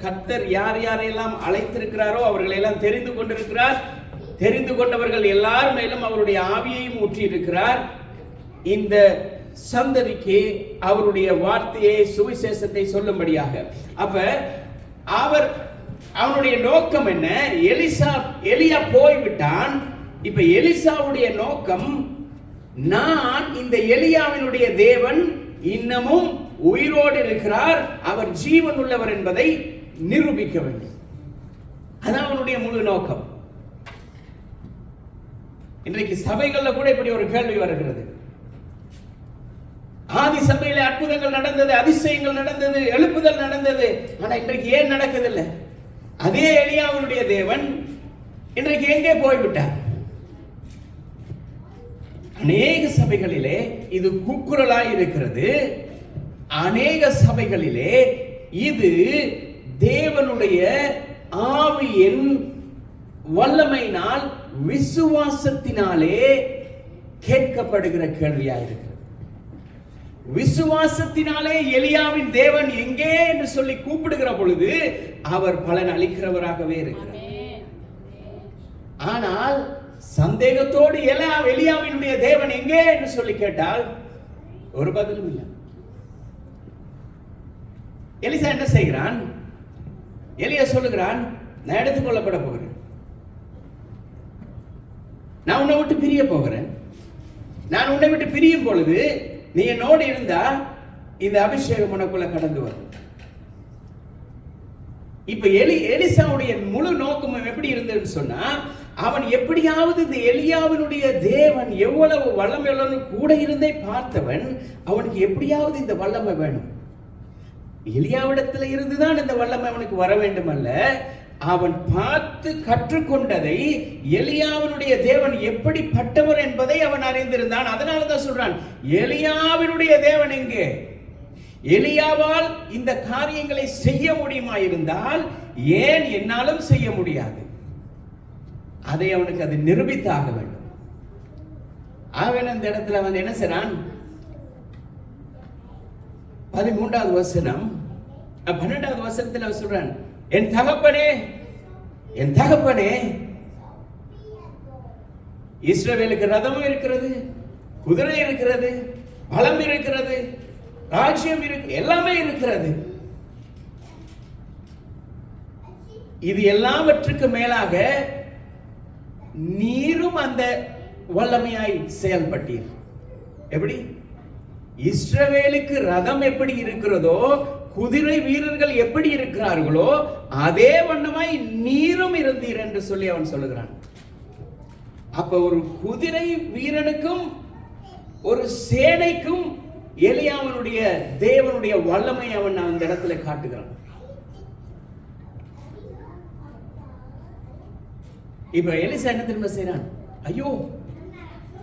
கர்த்தர் யார் யாரையெல்லாம் அழைத்திருக்கிறாரோ அவர்களை எல்லாம் தெரிந்து கொண்டிருக்கிறார். தெரிந்து கொண்டவர்கள் எல்லார் மேலும் அவருடைய ஆவியையும் ஊற்றி இருக்கிறார். இந்த சந்ததிக்கு அவருடைய வார்த்தையை, சுவிசேஷத்தை சொல்லும்படியாக. அப்ப அவனுடைய நோக்கம் என்ன? எலியா போய்விட்டான். இப்ப எலிசாவுடைய நோக்கம், நான் இந்த எலியாவினுடைய தேவன் இன்னமும் உயிரோடு இருக்கிறார், அவர் ஜீவன் உள்ளவர் என்பதை நிரூபிக்க வேண்டும். அதான் அவனுடைய முழு நோக்கம். இன்றைக்கு சபைகள்ல கூட இப்படி ஒரு கேள்வி வருகிறது. ஆதி சபையில அற்புதங்கள் நடந்தது, அதிசயங்கள் நடந்தது, எழுப்புதல் நடந்தது. ஆனா இன்றைக்கு ஏன் நடக்குதில்லை? அதே எலியாவினுடைய தேவன் இன்றைக்கு எங்கே போய்விட்டார்? அநேக சபைகளிலே இது கூக்குரலாய் இருக்கிறது. அநேக சபைகளிலே இது தேவனுடைய ஆவியின் வல்லமையினால் விசுவாசத்தினாலே கேட்கப்படுகிற கேள்வியாயிருக்கிறது. விசுவாசத்தினாலே எலியாவின் தேவன் எங்கே என்று சொல்லி கூப்பிடுகிற பொழுது அவர் பலன் அளிக்கிறவராகவே இருக்கிறார். ஆனால் சந்தேகத்தோடு எலியாவினுடைய தேவன் எங்கே என்று சொல்லி கேட்டால் ஒரு பதிலும் இல்லை. எலிசா என்ன செய்கிறான்? எலியா சொல்லுகிறான், நான் எடுத்துக்கொள்ளப்பட போகிறேன், நான் உன்னை விட்டு பிரிய போகிறேன். நான் உன்னை விட்டு பிரியும் பொழுது நீ என்னோடு இருந்தா இந்த அபிஷேகம் உனக்குள்ள கடந்து வரும். இப்ப எலிசாவுடைய முழு நோக்கமும் எப்படி இருந்ததுன்னு சொன்னா, அவன் எப்படியாவது இந்த எலியாவினுடைய தேவன் எவ்வளவு வல்லமை கூட இருந்தே பார்த்தவன், அவனுக்கு எப்படியாவது இந்த வல்லமை வேணும். எலியாவிடத்தில் இருந்துதான் இந்த வல்லமை அவனுக்கு வர வேண்டும் அல்ல, அவன் பார்த்து கற்றுக்கொண்டதை, எலியாவினுடைய தேவன் எப்படிப்பட்டவர் என்பதை அவன் அறிந்திருந்தான். அதனாலதான் சொல்றான், எலியாவினுடைய தேவன் எங்கே? எலியாவால் இந்த காரியங்களை செய்ய முடியுமா இருந்தால் ஏன் என்னாலும் செய்ய முடியாது? அதை அவனுக்கு அது நிரூபித்தாக வேண்டும். அவன் அந்த இடத்துல அவன் என்ன செய்றான்? 13வது வசனம், 12வது வசனத்தில் அவன் சொல்றான், என் தகப்பனே, என் தகப்பனே, இஸ்ரவேலுக்கு ரதமும் இருக்கிறது, குதிரை இருக்கிறது, பலம் இருக்கிறது, ராஜ்யம் இருக்கு, எல்லாமே இருக்கிறது. இது எல்லாவற்றுக்கு மேலாக நீரும் அந்த வல்லமையாய் செயல்பட்டீர். எப்படி? இஸ்ரவேலுக்கு ரதம் எப்படி இருக்கிறதோ, குதிரை வீரர்கள் எப்படி இருக்கிறார்களோ, அதே வண்ணமாய் நீரும் இருந்தீர் என்று சொல்லி அவன் சொல்லுகிறான். அப்ப ஒரு குதிரை வீரனுக்கும் ஒரு சேனைக்கும் எலியாவினுடைய தேவனுடைய வல்லமை அவன் அந்த இடத்துல காட்டுகிறான். இப்ப எலிசா என்ன திரும்ப செய்யறான்? ஐயோ,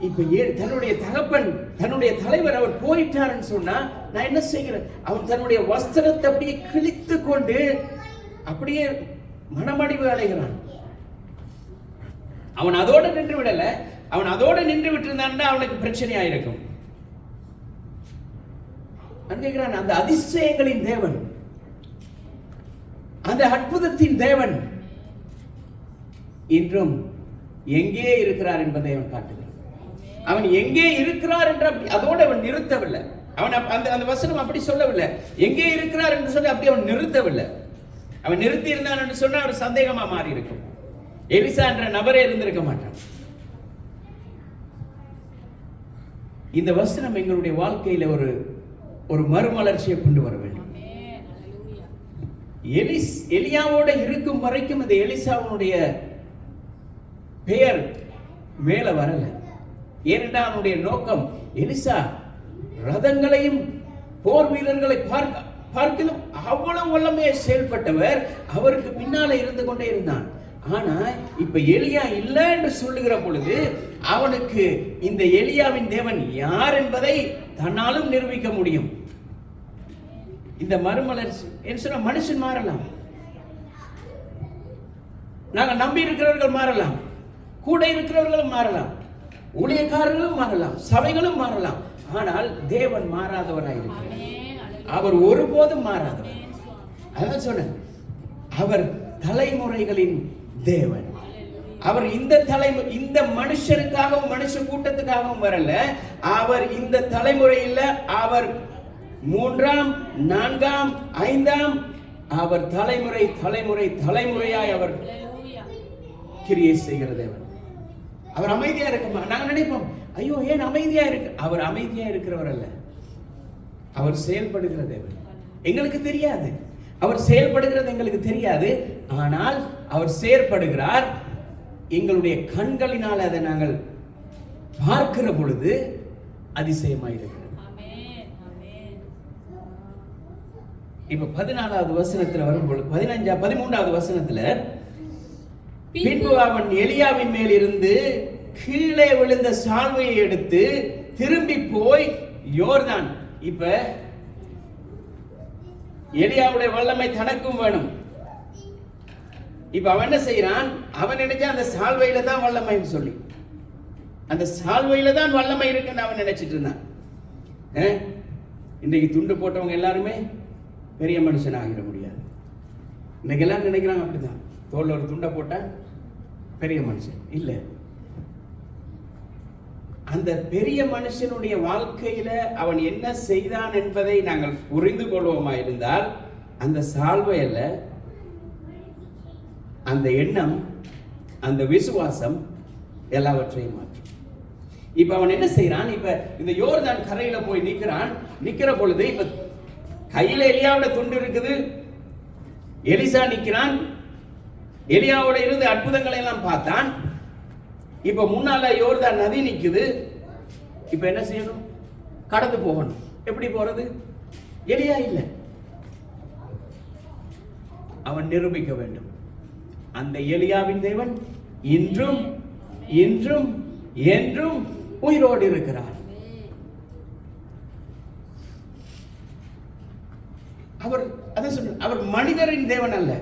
இப்ப தன்னுடைய தகப்பன், தன்னுடைய தலைவர் அவர் போயிட்டாருன்னு சொன்னா நான் என்ன செய்கிறேன்? அவன் தன்னுடைய வஸ்திரத்தை அப்படியே கிழித்து கொண்டு அப்படியே மனமடிவு அடைகிறான். அவன் அதோட நின்று விடல. அவன் அதோட நின்று விட்டிருந்தான் அவனுக்கு பிரச்சனை ஆயிருக்கும். கேட்கிறான், அந்த அதிசயங்களின் தேவன், அந்த அற்புதத்தின் தேவன் இன்றும் எங்கே இருக்கிறார் என்பதை அவன் காட்டுகிறான். அவன் எங்கே இருக்கிறார் என்ற அதோடு அவன் நிறுத்தவில்லை. அவன் அந்த வசனம் அப்படி சொல்லவில்லை. எங்கே இருக்கிறார் என்று சொல்லி அப்படி அவன் நிறுத்தவில்லை. அவன் நிறுத்தி இருந்தான் என்று சொன்னா அவர் சந்தேகமா மாறி இருக்கும். எலிசா என்ற நபரே இருந்திருக்க மாட்டான். இந்த வசனம் எங்களுடைய வாழ்க்கையில ஒரு மறுமலர்ச்சியை கொண்டு வர வேண்டும். எலியாவோட இருக்கும் வரைக்கும் அந்த எலிசாவுடைய பெயர் மேல வரல. ஏனென்றால் அவனுடைய நோக்கம் எலிசா ரதங்களையும் போர் வீரர்களை பார்க்கலும் அவ்வளவு வல்லமையை செயல்பட்டவர், அவருக்கு பின்னால இருந்து கொண்டே இருந்தான். ஆனா இப்ப எலியா இல்ல என்று சொல்லுகிற பொழுது அவனுக்கு இந்த எலியாவின் தேவன் யார் என்பதை தன்னாலும் நிரூபிக்க முடியும். இந்த மறுமலர்ச்சி மனுஷன் மாறலாம், நாங்கள் நம்பி இருக்கிறவர்கள் மாறலாம், கூட இருக்கிறவர்களும் மாறலாம், ஊழியக்காரர்களும் மாறலாம், சபைகளும் மாறலாம். ஆனால் தேவன் மாறாதவராயிருக்கிறார். அவர் ஒருபோதும் மாறாதவர். அதான் சொன்ன, அவர் தலைமுறைகளின் தேவன். அவர் இந்த மனுஷருக்காகவும் மனுஷ கூட்டத்துக்காகவும் வரல. அவர் இந்த தலைமுறையில் அவர் 3ஆம் 4ஆம் 5ஆம் அவர் தலைமுறையாய் அவர் கிரியை செய்கிற தேவன். அவர் அமைதியா இருக்குமா? நாங்க நினைப்போம், ஐயோ ஏன் அமைதியா இருக்கு. அவர் அமைதியா இருக்கிறவர் அல்ல, அவர் செயல்படுகிற தேவன். எங்களுக்கு தெரியாது, அவர் செயல்படுகிறது எங்களுக்கு தெரியாது. ஆனால் அவர் செயல்படுகிறார். எங்களுடைய கண்களினால் அதை நாங்கள் பார்க்கிற பொழுது அதிசயமாயிருக்கிறது. இப்ப 14வது வசனத்துல வரும்பொழுது 13வது வசனத்துல, பின்பு அவன் எலியாவின் மேல் இருந்து கீழே விழுந்த சால்வையை எடுத்து திரும்பி போய் யோர்தான். இப்ப எலியாவுடைய வல்லமை தனக்கும் வேணும். இப்ப அவன் என்ன செய்யறான்? அவன் நினைச்சா அந்த சால்வையில தான் வல்லமைன்னு சொல்லி, அந்த சால்வையில தான் வல்லமை இருக்குன்னு அவன் நினைச்சிட்டு இருந்தான். இன்றைக்கு துண்டு போட்டவங்க எல்லாருமே பெரிய மனுஷன் ஆகிட முடியாது. இன்னைக்கு எல்லாம் நினைக்கிறாங்க அப்படிதான், தோல்ல ஒரு துண்டை போட்டா பெரிய மனுஷன் இல்லை. அந்த பெரிய மனுஷனுடைய வாழ்க்கையில அவன் என்ன செய்தான் என்பதை நாங்கள் புரிந்து கொள்வோமா இருந்தால், அந்த சால்வை அல்ல, அந்த எண்ணம், அந்த விசுவாசம் எல்லாவற்றையும் மாற்றும். இப்ப அவன் என்ன செய்யறான்? இப்ப இந்த யோர்தான் கரையில போய் நிக்கிற பொழுது, இப்ப கையில எலியாவோட துண்டு இருக்குது, எலிசா நிக்கிறான், எலியாவோட இருந்து அற்புதங்களை எல்லாம் பார்த்தான். இப்ப முன்னால யோர்தான் நதி நிக்குது. இப்ப என்ன செய்யணும்? கடந்து போகணும். எப்படி போறது? எலியா இல்ல, அவன் நிரூபிக்க வேண்டும். அந்த எலியாவின் தேவன் இன்றும் இன்றும் என்றும் உயிரோடு இருக்கிறார். அவர் மனிதரின் தேவன் அல்ல,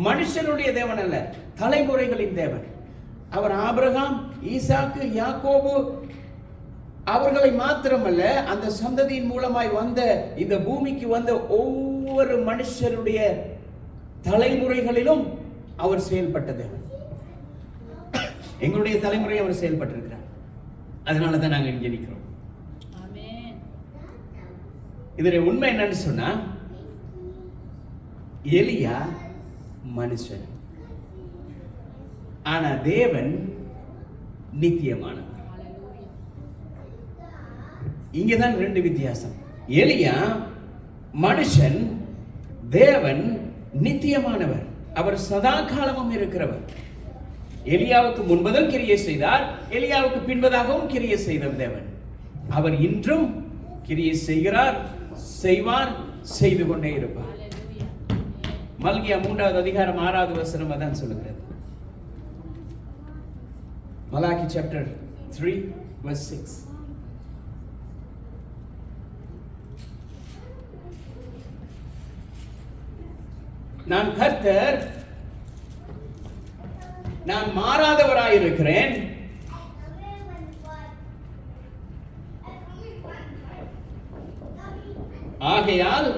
மனுஷனுடைய தேவன் அல்ல, தலைமுறைகளின் தேவன். அவர் ஆபிரகாம், ஈசாக்கு, யாக்கோபு அவர்களை மாத்திரமல்ல, அந்த சந்ததியின் மூலமாய் வந்த இந்த பூமிக்கு வந்த ஒவ்வொரு மனுஷருடைய தலைமுறைகளிலும் அவர் செயல்பட்ட தேவன். எங்களுடைய தலைமுறை அவர் செயல்பட்டிருக்கிறார். அதனாலதான் நாங்கள் இங்கே நிற்கிறோம். இதனுடைய உண்மை என்னன்னு சொன்னா, எலியா மனுஷன், ஆனா தேவன் நித்தியமானவர். இங்கதான் 2 வித்தியாசம். எலியா மனுஷன், தேவன் நித்தியமானவர். அவர் சதா காலமும் இருக்கிறவர். எலியாவுக்கு முன்பதும் கிரியை செய்தார், எலியாவுக்கு பின்பதாகவும் கிரியை செய்த தேவன். அவர் இன்றும் கிரியை செய்கிறார், செய்வார், செய்து கொண்டே இருப்பார். மல்கியா 3வது அதிகாரம் 6வது வசனம் அதான் சொல்லுகிறது. Malachi chapter 3 verse 6. நான் கர்த்தர், நான் மாறாதவராயிருக்கிறேன், ஆகையால்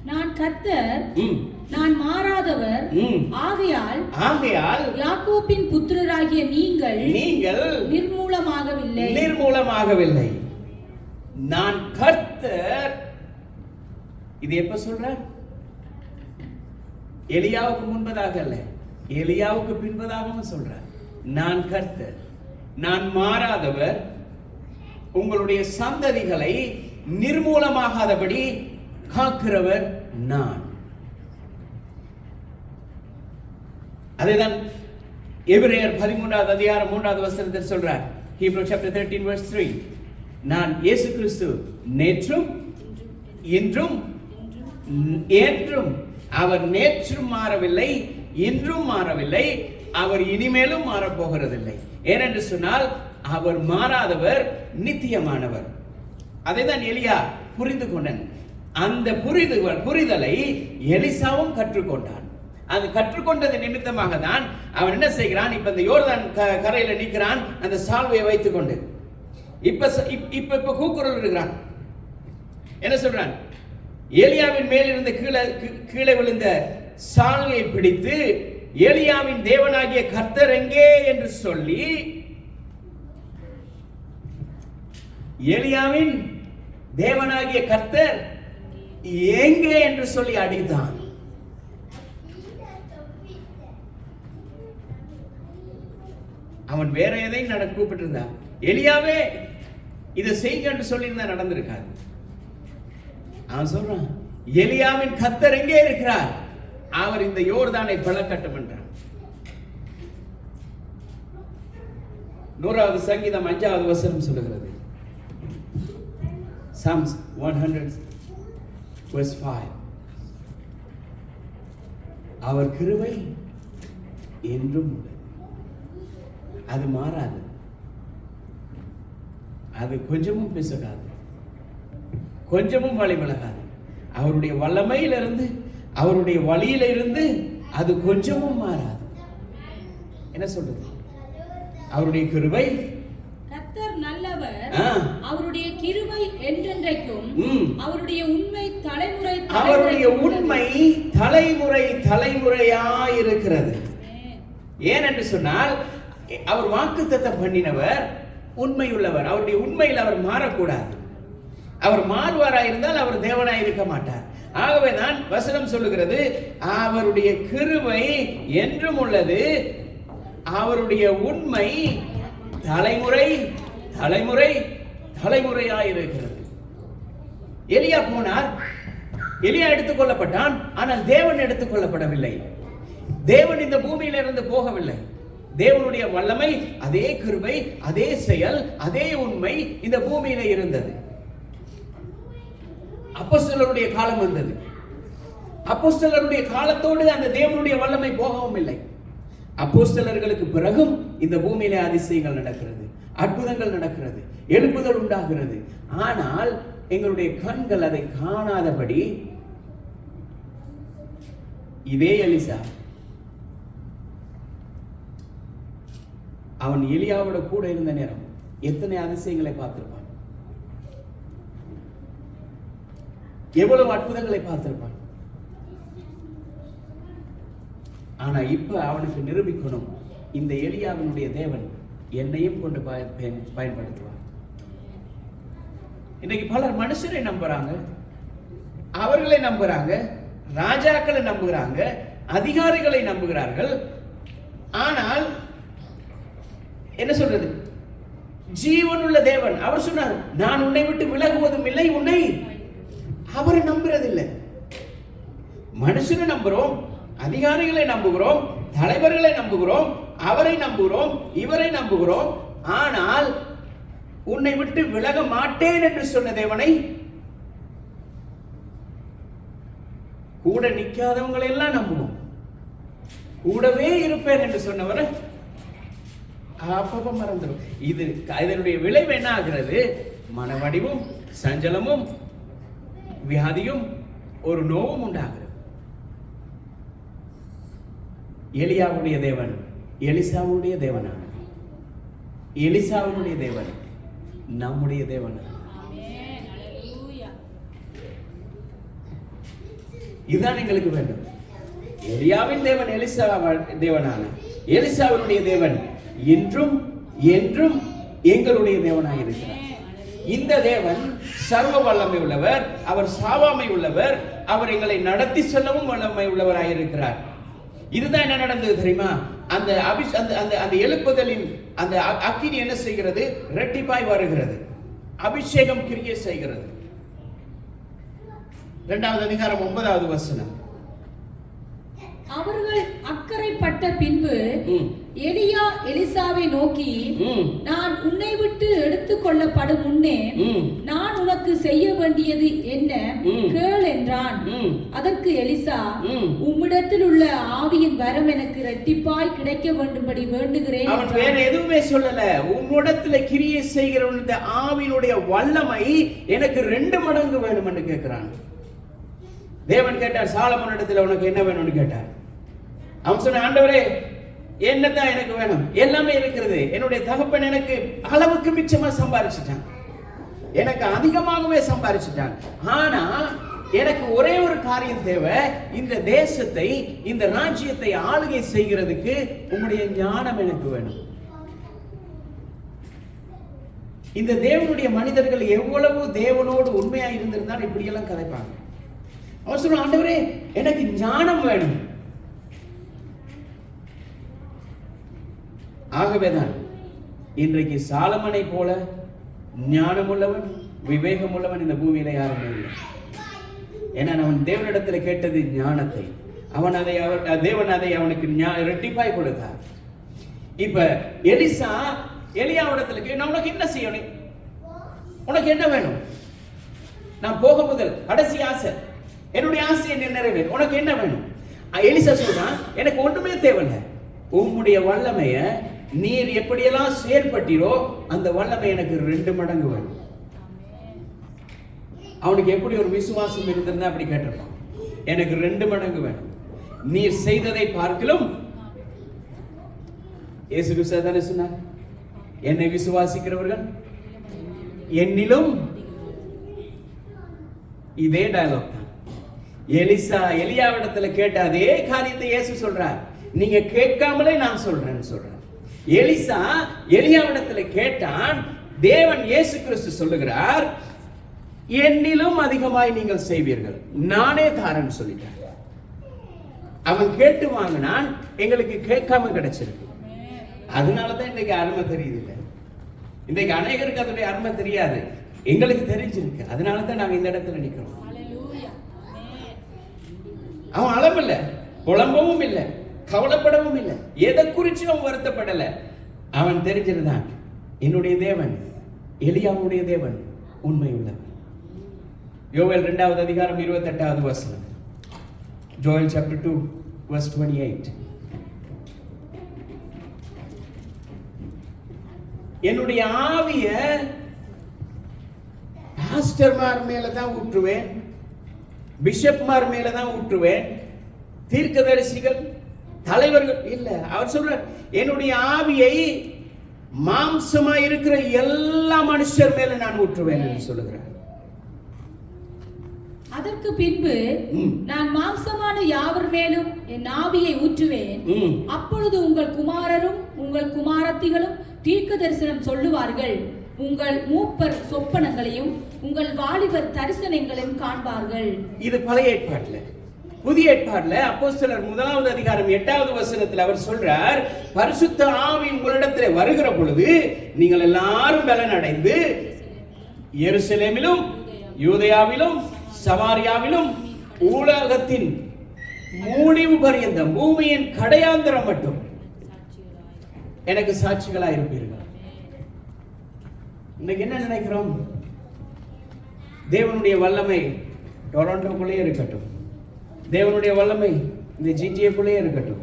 நான் கர்த்தர், நான் மாறாதவர், ஆகையால் யாக்கோபின் புத்திரராகிய நீங்கள் நிர்மூலமாகவில்லை. நான் கர்த்தர். இது எப்ப சொல்ற? எலியாவுக்கு முன்பதாக அல்ல, எலியாவுக்கு பின்பதாகவும் சொல்ற. நான் கர்த்தர், நான் மாறாதவர், உங்களுடைய சந்ததிகளை நிர்மூலமாகாதபடி காக்கிறவர் நான். அதுதான் எபிரேயர் 13வது அதிகாரம் 3வது வசனத்தில் சொல்றார். Hebrew chapter 13 verse 3. நான் இயேசு கிறிஸ்து நேற்றும் இன்றும் என்றும். அவர் நேற்றும் மாறவில்லை, இன்றும் மாறவில்லை, அவர் இனிமேலும் மாறப்போகிறதில்லை. ஏனென்று சொன்னால் அவர் மாறாதவர், நித்தியமானவர். அதைதான் எலியா புரிந்து கொண்டான். அந்த புரிதலை எலிசாவும் கற்றுக்கொண்டான். அது கற்றுக்கொண்டது நிமித்தமாக தான் அவன் என்ன செய்கிறான், இப்ப இந்த யோர்தான் கரையில நிற்கிறான், அந்த சால்வையை வைத்துக் கொண்டு இப்ப கூக்குரல் இருக்கிறான். என்ன சொல்றான், எலியாவின் மேல் இருந்த கீழே விழுந்த சால்வையை பிடித்து எலியாவின் தேவனாகிய கர்த்தர் எங்கே என்று சொல்லி, எலியாவின் தேவனாகிய கர்த்தர் எங்கே என்று சொல்லி அடித்தான். அவன் வேற எதையும் கூப்பிட்டு இருந்தான். எலியாவே இதை செய்ய என்று சொல்லி இருந்தா நடந்திருக்காது. அவன் சொல்றான், எலியாவின் கர்த்தர் எங்கே இருக்கிறார், அவர் இந்த யோர்தானை பிளக்கட்டும் என்றான். 100வது சங்கீதம் 5வது வசனம் சொல்லுகிறது. Psalms 100 verse 5. அவர் கிருபை என்றும் உள்ளது, அது மாறாது, அது கொஞ்சமும் பிசகாது, கொஞ்சமும் வழி விலகாது. அவருடைய வல்லமையிலிருந்து, அவருடைய வழியிலிருந்து அது கொஞ்சமும் மாறாது. என்ன சொல்றது, அவருடைய கிருபை கர்த்தர் நல்லவர், அவருடைய கிருபை என்றென்றைக்கும், அவருடைய உண்மை தலைமுறை தலைமுறையாய் இருக்கிறது. ஏனென்று சொன்னால் அவர் வாக்குத்தத்தம் பண்ணினவர் உண்மையுள்ளவர். அவருடைய உண்மையில் அவர் மாறக்கூடாது. அவர் மாறுவாராய் இருந்தால் அவர் தேவனாய் இருக்க மாட்டார். ஆகவே தான் வசனம் சொல்லுகிறது, அவருடைய கிருபை என்றும் உள்ளது, அவருடைய உண்மை தலைமுறை தலைமுறை தலைமுறையாய் இருக்கிறது. எலியா போனார், எலியா எடுத்துக் கொள்ளப்பட்டான், ஆனால் தேவன் எடுத்துக் கொள்ளப்படவில்லை. தேவன் இந்த பூமியிலிருந்து போகவில்லை. தேவனுடைய வல்லமை, அதே கிருபை, அதே செயல், அதே உண்மை இந்த பூமியில இருந்தது. அப்போஸ்தலருடைய காலம் வந்தது. அப்போஸ்தலருடைய காலத்தோடு அந்த தேவனுடைய வல்லமை போகவும் இல்லை. அப்போஸ்தலர்களுக்கு பிறகும் இந்த பூமியிலே அதிசயங்கள் நடக்கிறது, அற்புதங்கள் நடக்கிறது, எழுப்புதல் உண்டாகிறது. ஆனால் எங்களுடைய கண்கள் அதை காணாதபடி இதே எலிசா, அவன் எலியாவோட கூட இருந்த நேரம் எத்தனை அதிசயங்களை பார்த்திருப்பான், எவ்வளவு அற்புதங்களை பார்த்திருப்பான். ஆனா இப்ப அவனுக்கு நிரூபிக்கணும், இந்த எலியாவினுடைய தேவன் என்னையும் கொண்டு பயன்படுத்துவார். இன்னைக்கு பலர் மனுஷரை நம்புறாங்க, அவர்களை நம்புறாங்க, ராஜாக்களை நம்புகிறாங்க, அதிகாரிகளை நம்புகிறார்கள். ஆனால் என்ன சொல்றது, ஜீவனுள்ள தேவன் அவர் சொன்னார், நான் உன்னை விட்டு விலகுவதும் இல்லை, உன்னை அவரை நம்புறதில்லை. மனுஷனை நம்புறோம், அதிகாரிகளை நம்புகிறோம், தலைவர்களை நம்புகிறோம், அவரை நம்புகிறோம், இவரை நம்புகிறோம். ஆனால் உன்னை விட்டு விலக மாட்டேன் என்று சொன்ன தேவனை, கூட நிற்காதவங்களை எல்லாம் நம்புவோம், கூடவே இருப்பேன் என்று சொன்னவரை அப்பப்ப மறந்துடும். இதனுடைய விளைவு என்ன ஆகிறது, மனவடிவும் சஞ்சலமும் வியாதியும் ஒரு நோவும் உண்டாகிறது. எலியாவுடைய தேவன் எலிசாவுடைய தேவனான, எலிசாவுடைய தேவன் நம்முடைய தேவன். இதுதான் எங்களுக்கு வேண்டும். எலியாவின் தேவன் எலிசா தேவனான, எலிசாவினுடைய தேவன் இன்றும் என்றும் எங்களுடைய தேவனாய் இருக்கிறார். இந்த தேவன் சர்வ வல்லமை உள்ளவர், அவர் சாவாமை உள்ளவர், அவர் எங்களை நடத்தி செல்லவும் வல்லமை உள்ளவராய் இருக்கிறார். இதுதான் என்ன நடந்தது தெரியுமா, அந்த எழுப்புதலின் அந்த அக்கினி என்ன செய்கிறது, இரட்டிப்பாய் வருகிறது. அபிஷேகம் கிரியை செய்கிறது. 2வது அதிகாரம் 9வது வசனம். அவர்கள் அக்கறைப்பட்ட பின்பு எலியா எலிசாவை நோக்கி, நான் உன்னை விட்டு எடுத்துக் கொள்ளப்படும் முன்னே நான் உனக்கு செய்ய வேண்டியது என்ன கேள் என்றான். அதற்கு எலிசா, உம்மிடத்தில் உள்ள ஆவியின் வரம் எனக்கு இரட்டிப்பாய் கிடைக்க வேண்டும்படி வேண்டுகிறேன். அவன் வேற எதுவுமே சொல்லல. உன்னிடத்துல கிரியை செய்கிற இந்த ஆவியினுடைய வல்லமை எனக்கு 2 மடங்கு வேணும் என்று கேட்கிறான். தேவன் கேட்டார், சாலமோன் இடத்துல உனக்கு என்ன வேணும்னு கேட்டார். அவன் சொன்ன, ஆண்டவரே என்னதான் எனக்கு வேணும், எல்லாமே இருக்கிறது. என்னுடைய தகப்பன் எனக்கு அளவுக்கு மிச்சமா சம்பாரிச்சுட்டான், எனக்கு அதிகமாகவே சம்பாரிச்சுட்டான். ஆனா எனக்கு ஒரே ஒரு காரியம் தேவை. இந்த தேசத்தை, இந்த ராஜ்யத்தை ஆளுகை செய்கிறதுக்கு உம்முடைய ஞானம் எனக்கு வேணும். இந்த தேவனுடைய மனிதர்கள் எவ்வளவு தேவனோடு உண்மையா இருந்திருந்தால் இப்படி எல்லாம் கதைப்பாங்க. அவர் சொல்ற, ஆண்டவரே எனக்கு ஞானம் வேணும். ஆகவேதான் இன்றைக்கு சாலமனை போல ஞானமுள்ளவன், விவேகமுள்ளவன் இந்த பூமியில யாருமே இல்லை. ஏன்னா அவன் தேவனிடத்துல கேட்டது ஞானத்தை. தேவன் அதை அவனுக்கு இரட்டிப்பாய் கொடுத்தார். இப்ப எலிசா எலியாவிடத்துல, நான் உனக்கு என்ன செய்யணும், உனக்கு என்ன வேணும், நான் போக முதல் கடைசி ஆசை, என்னுடைய ஆசையை நிறைவேறு, உனக்கு என்ன வேணும்? எலிசா சொல்றான், எனக்கு ஒன்றுமே தேவையில்லை, உம்முடைய வல்லமைய நீர் எப்படியெல்லாம் செயற்பட்டீரோ அந்த வல்லமை எனக்கு 2 மடங்கு வேணும். அவனுக்கு எப்படி ஒரு விசுவாசம் இருந்திருந்தா அப்படி கேட்டிருப்பான். எனக்கு 2 மடங்கு வேணும், நீர் செய்ததை பார்க்கலும். இயேசு கிறிஸ்து தானே சொன்னார், என்னை விசுவாசிக்கிறவர்கள் என்னிலும். இதே டயலாக் தான் எலிசா எலியாவிடத்துல கேட்ட அதே காரியத்தை இயேசு சொல்றார். நீங்க கேட்காமலே நான் சொல்றேன்னு சொல்றேன். எலிசா எலியாவிடத்துல கேட்டான். தேவன் இயேசு கிறிஸ்து சொல்லுகிறார், என்னிலும் அதிகமாய் நீங்கள் செய்வீர்கள், நானே தாரேன்னு சொல்லிட்டார். அவன் கேட்டு வாங்கினான், எங்களுக்கு கேட்காம கிடைச்சிருக்கு. அதனாலதான் இன்றைக்கு அருமை தெரியுது இல்லை. இன்றைக்கு அநேகருக்கு அதனுடைய அருமை தெரியாது, எங்களுக்கு தெரிஞ்சிருக்கு. அதனாலதான் நாங்க இந்த இடத்துல நிக்கிறோம். அவன் அளவில்ல, புலம்பவும் இல்லை, கவலைப்படவும் இல்லை, எதை குறிச்சும் அவன் வருத்தப்படல. அவன் தெரிஞ்சிருந்தான், என்னுடைய தேவன், எலியாவுடைய தேவன் உண்மையுள்ளவர். யோவேல் 2வது அதிகாரம் 28வது வசனம். Joel chapter 2 verse 28. என்னுடைய ஆவிய பாஸ்டர்மார் மேல தான் ஊற்றுவேன், பிஷப்மார் மேல தான் ஊற்றுவேன், தீர்க்கதரிசிகள் தலைவர்கள் இல்ல. அவர் சொல்றார், என்னுடைய ஆவியை மாம்சமா இருக்கிற எல்லா மனுஷர் மேல நான் ஊற்றுவேன் என்று சொல்லுகிறார். அதற்கு பின்பு நான் மாம்சமான யாவர் மேலும் என் ஆவியை ஊற்றுவேன். அப்பொழுது உங்கள் குமாரரும் உங்கள் குமாரத்திகளும் தீர்க்க தரிசனம் சொல்லுவார்கள், உங்கள் மூப்பர் சொப்பனங்களையும் உங்கள் வாலிபர் தரிசனங்களையும் காண்பார்கள். இது பழைய ஏற்பாட்டுல. புதிய ஏற்பாடுல அப்போஸ்தலர் 1வது அதிகாரம் 8வது வசனத்தில் அவர் சொல்றார், பரிசுத்த ஆவி உங்களிடத்திலே வருகிற பொழுது நீங்கள் எல்லாரும் பலன் அடைந்து எருசலேமிலும் யூதேயாவிலும் சமாரியாவிலும் உலகத்தின் முடிவு பரியந்தம், பூமியின் கடையாந்தரம் மட்டும் எனக்கு சாட்சிகளா இருப்பீர்கள். இன்னைக்கு என்ன நினைக்கிறோம்? தேவனுடைய வல்லமை டொரண்டோக்குள்ளே இருக்கட்டும், தேவனுடைய வல்லமை இந்த ஜிடிஏக்குள்ளே இருக்கட்டும்,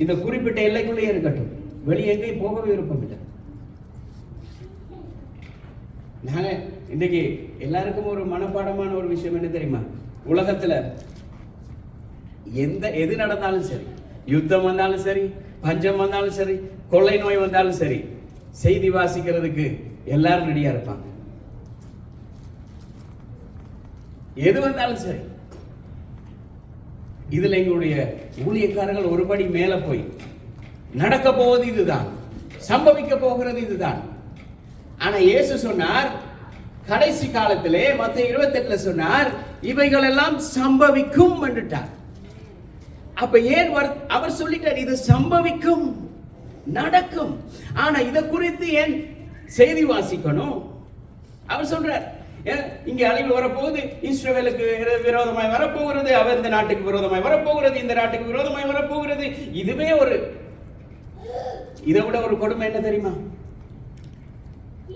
இந்த குறிப்பிட்ட எல்லைக்குள்ளே இருக்கட்டும், வெளியே எங்கேயும் போகவே விருப்பம் இல்லை. நாங்க இன்னைக்கு எல்லாருக்கும் ஒரு மனப்பாடமான ஒரு விஷயம் என்ன தெரியுமா? உலகத்துல எது நடந்தாலும் சரி, யுத்தம் வந்தாலும் சரி, பஞ்சம் வந்தாலும் சரி, கொள்ளை நோய் வந்தாலும் சரி, செய்தி வாசிக்கிறதுக்கு எல்லாரும் ரெடியா இருப்பாங்க. எது வந்தாலும் சரி. இதுல எங்களுடைய ஊழியக்காரர்கள் ஒருபடி மேல போய் நடக்க போவது இதுதான், சம்பவிக்க போகிறது இதுதான். ஆனா இயேசு சொன்னார், கடைசி காலத்திலே மத்தேயு 28ல சொன்னார், இவைகள் எல்லாம் சம்பவிக்கும் என்றார். அப்ப ஏன் அவர் சொல்லிட்டார், இது சம்பவிக்கும், நடக்கும். ஆனா இத குறித்து ஏன் செய்தி வாசிக்கணும்? அவர் சொல்றார், இங்கே அழிவு வரப்போகுது, இஸ்ரவேலுக்கு விரோதமாய் வரப்போகிறது, அவர் இந்த நாட்டுக்கு விரோதமாய் வரப்போகிறது, இந்த நாட்டுக்கு விரோதமாய் வரப்போகிறது. இதுவே இதை விட ஒரு கொடுமை என்ன தெரியுமா?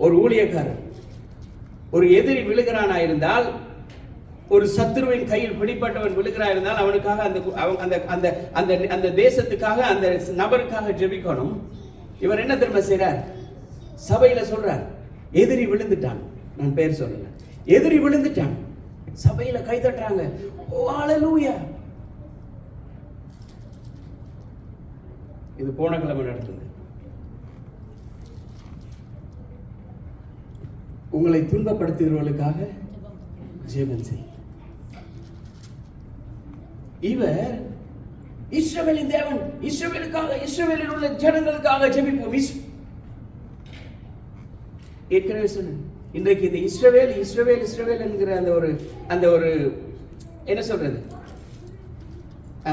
ஒரு ஊழியக்காரர் ஒரு எதிரி விழுகிறானா இருந்தால், ஒரு சத்துருவின் கையில் பிடிப்பட்டவன் விழுகிறா இருந்தால், அவனுக்காக அந்த தேசத்துக்காக அந்த நபருக்காக ஜெபிக்கணும். இவர் என்ன தெரியுமா செய்றார்? சபையில சொல்றார், எதிரி விழுந்துட்டான், நான் பேர் சொல்லல, எதிரி விழுந்துட்டான். சபையில கை தட்டுறாங்க, ஓ ஹalleluya. இது போன கிழமை நடந்தது. உங்களை துன்பப்படுத்துகிறவர்களுக்காக ஜெபம் செய். இவர் இஸ்ரவேலின் தேவன், இஸ்ரவேலுக்காக, இஸ்ரவேலில் உள்ள ஜனங்களுக்காக ஜெபிப்போம். ஏற்கனவே சொன்னேன், இன்றைக்கு இந்த இஸ்ரவேல் இஸ்ரவேல் இஸ்ரவேல் என்கிற அந்த ஒரு என்ன சொல்றது,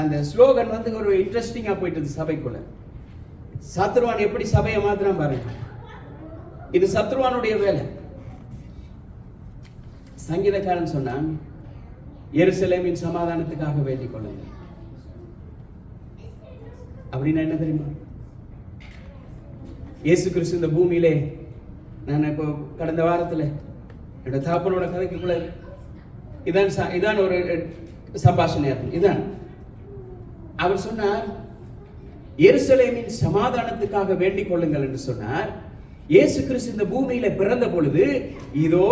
அந்த ஸ்லோகன் ஒரு இன்ட்ரெஸ்டிங்கா போயிட்டு சபைக்குள்ள. சத்ருவான் எப்படி சபையை மாத்திரம் பாருங்க, இது சத்ருவானுடைய வேலை. சங்கீதக்காரன் சொன்னான், எருசலேமின் சமாதானத்துக்காக வேண்டிக் கொள்ளுங்கள். அப்படின்னா என்ன தெரியுமா? இயேசு கிறிஸ்து இந்த பூமியிலே, நான் இப்போ கடந்த வாரத்தில் என்னோட தாப்பனோட கதைக்குள்ள இதான் ஒரு சம்பாஷணை. இதான் அவர் சொன்னார், எருசலேமின் சமாதானத்துக்காக வேண்டிக் கொள்ளுங்கள் என்று சொன்னார். இயேசு கிறிஸ்து இந்த பூமியில பிறந்த பொழுது, இதோ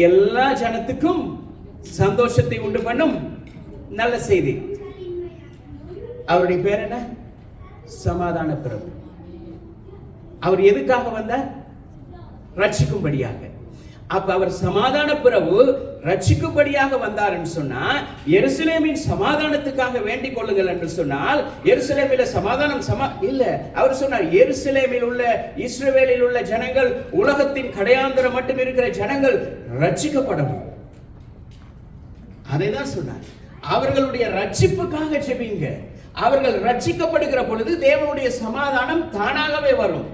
எல்லா ஜனத்துக்கும் சந்தோஷத்தை உண்டு பண்ணும் நல்ல செய்தி. அவருடைய பேர் என்ன? சமாதான பிரபு. அவர் எதுக்காக வந்தார்? ரட்சிக்கும்படியாக. அப்ப அவர் சமாதான பிரபு ரட்சிக்கும்படியாக வந்தார் என்று சொன்னால், எருசலேமின் சமாதானத்துக்காக வேண்டிக் கொள்ளுங்கள் என்று சொன்னால், எருசலேமில சமாதானம் இல்ல. அவர் சொன்னார், எருசலேமில் உள்ள இஸ்ரவேலில் உள்ள ஜனங்கள், உலகத்தின் கடையாந்தரம் மட்டும் இருக்கிற ஜனங்கள் ரட்சிக்கப்படணும். அதைதான் சொன்னார். அவர்களுடைய ரட்சிப்புக்காக ஜெபிங்க. அவர்கள் ரட்சிக்கப்படுகிற பொழுது தேவனுடைய சமாதானம் தானாகவே வரும்.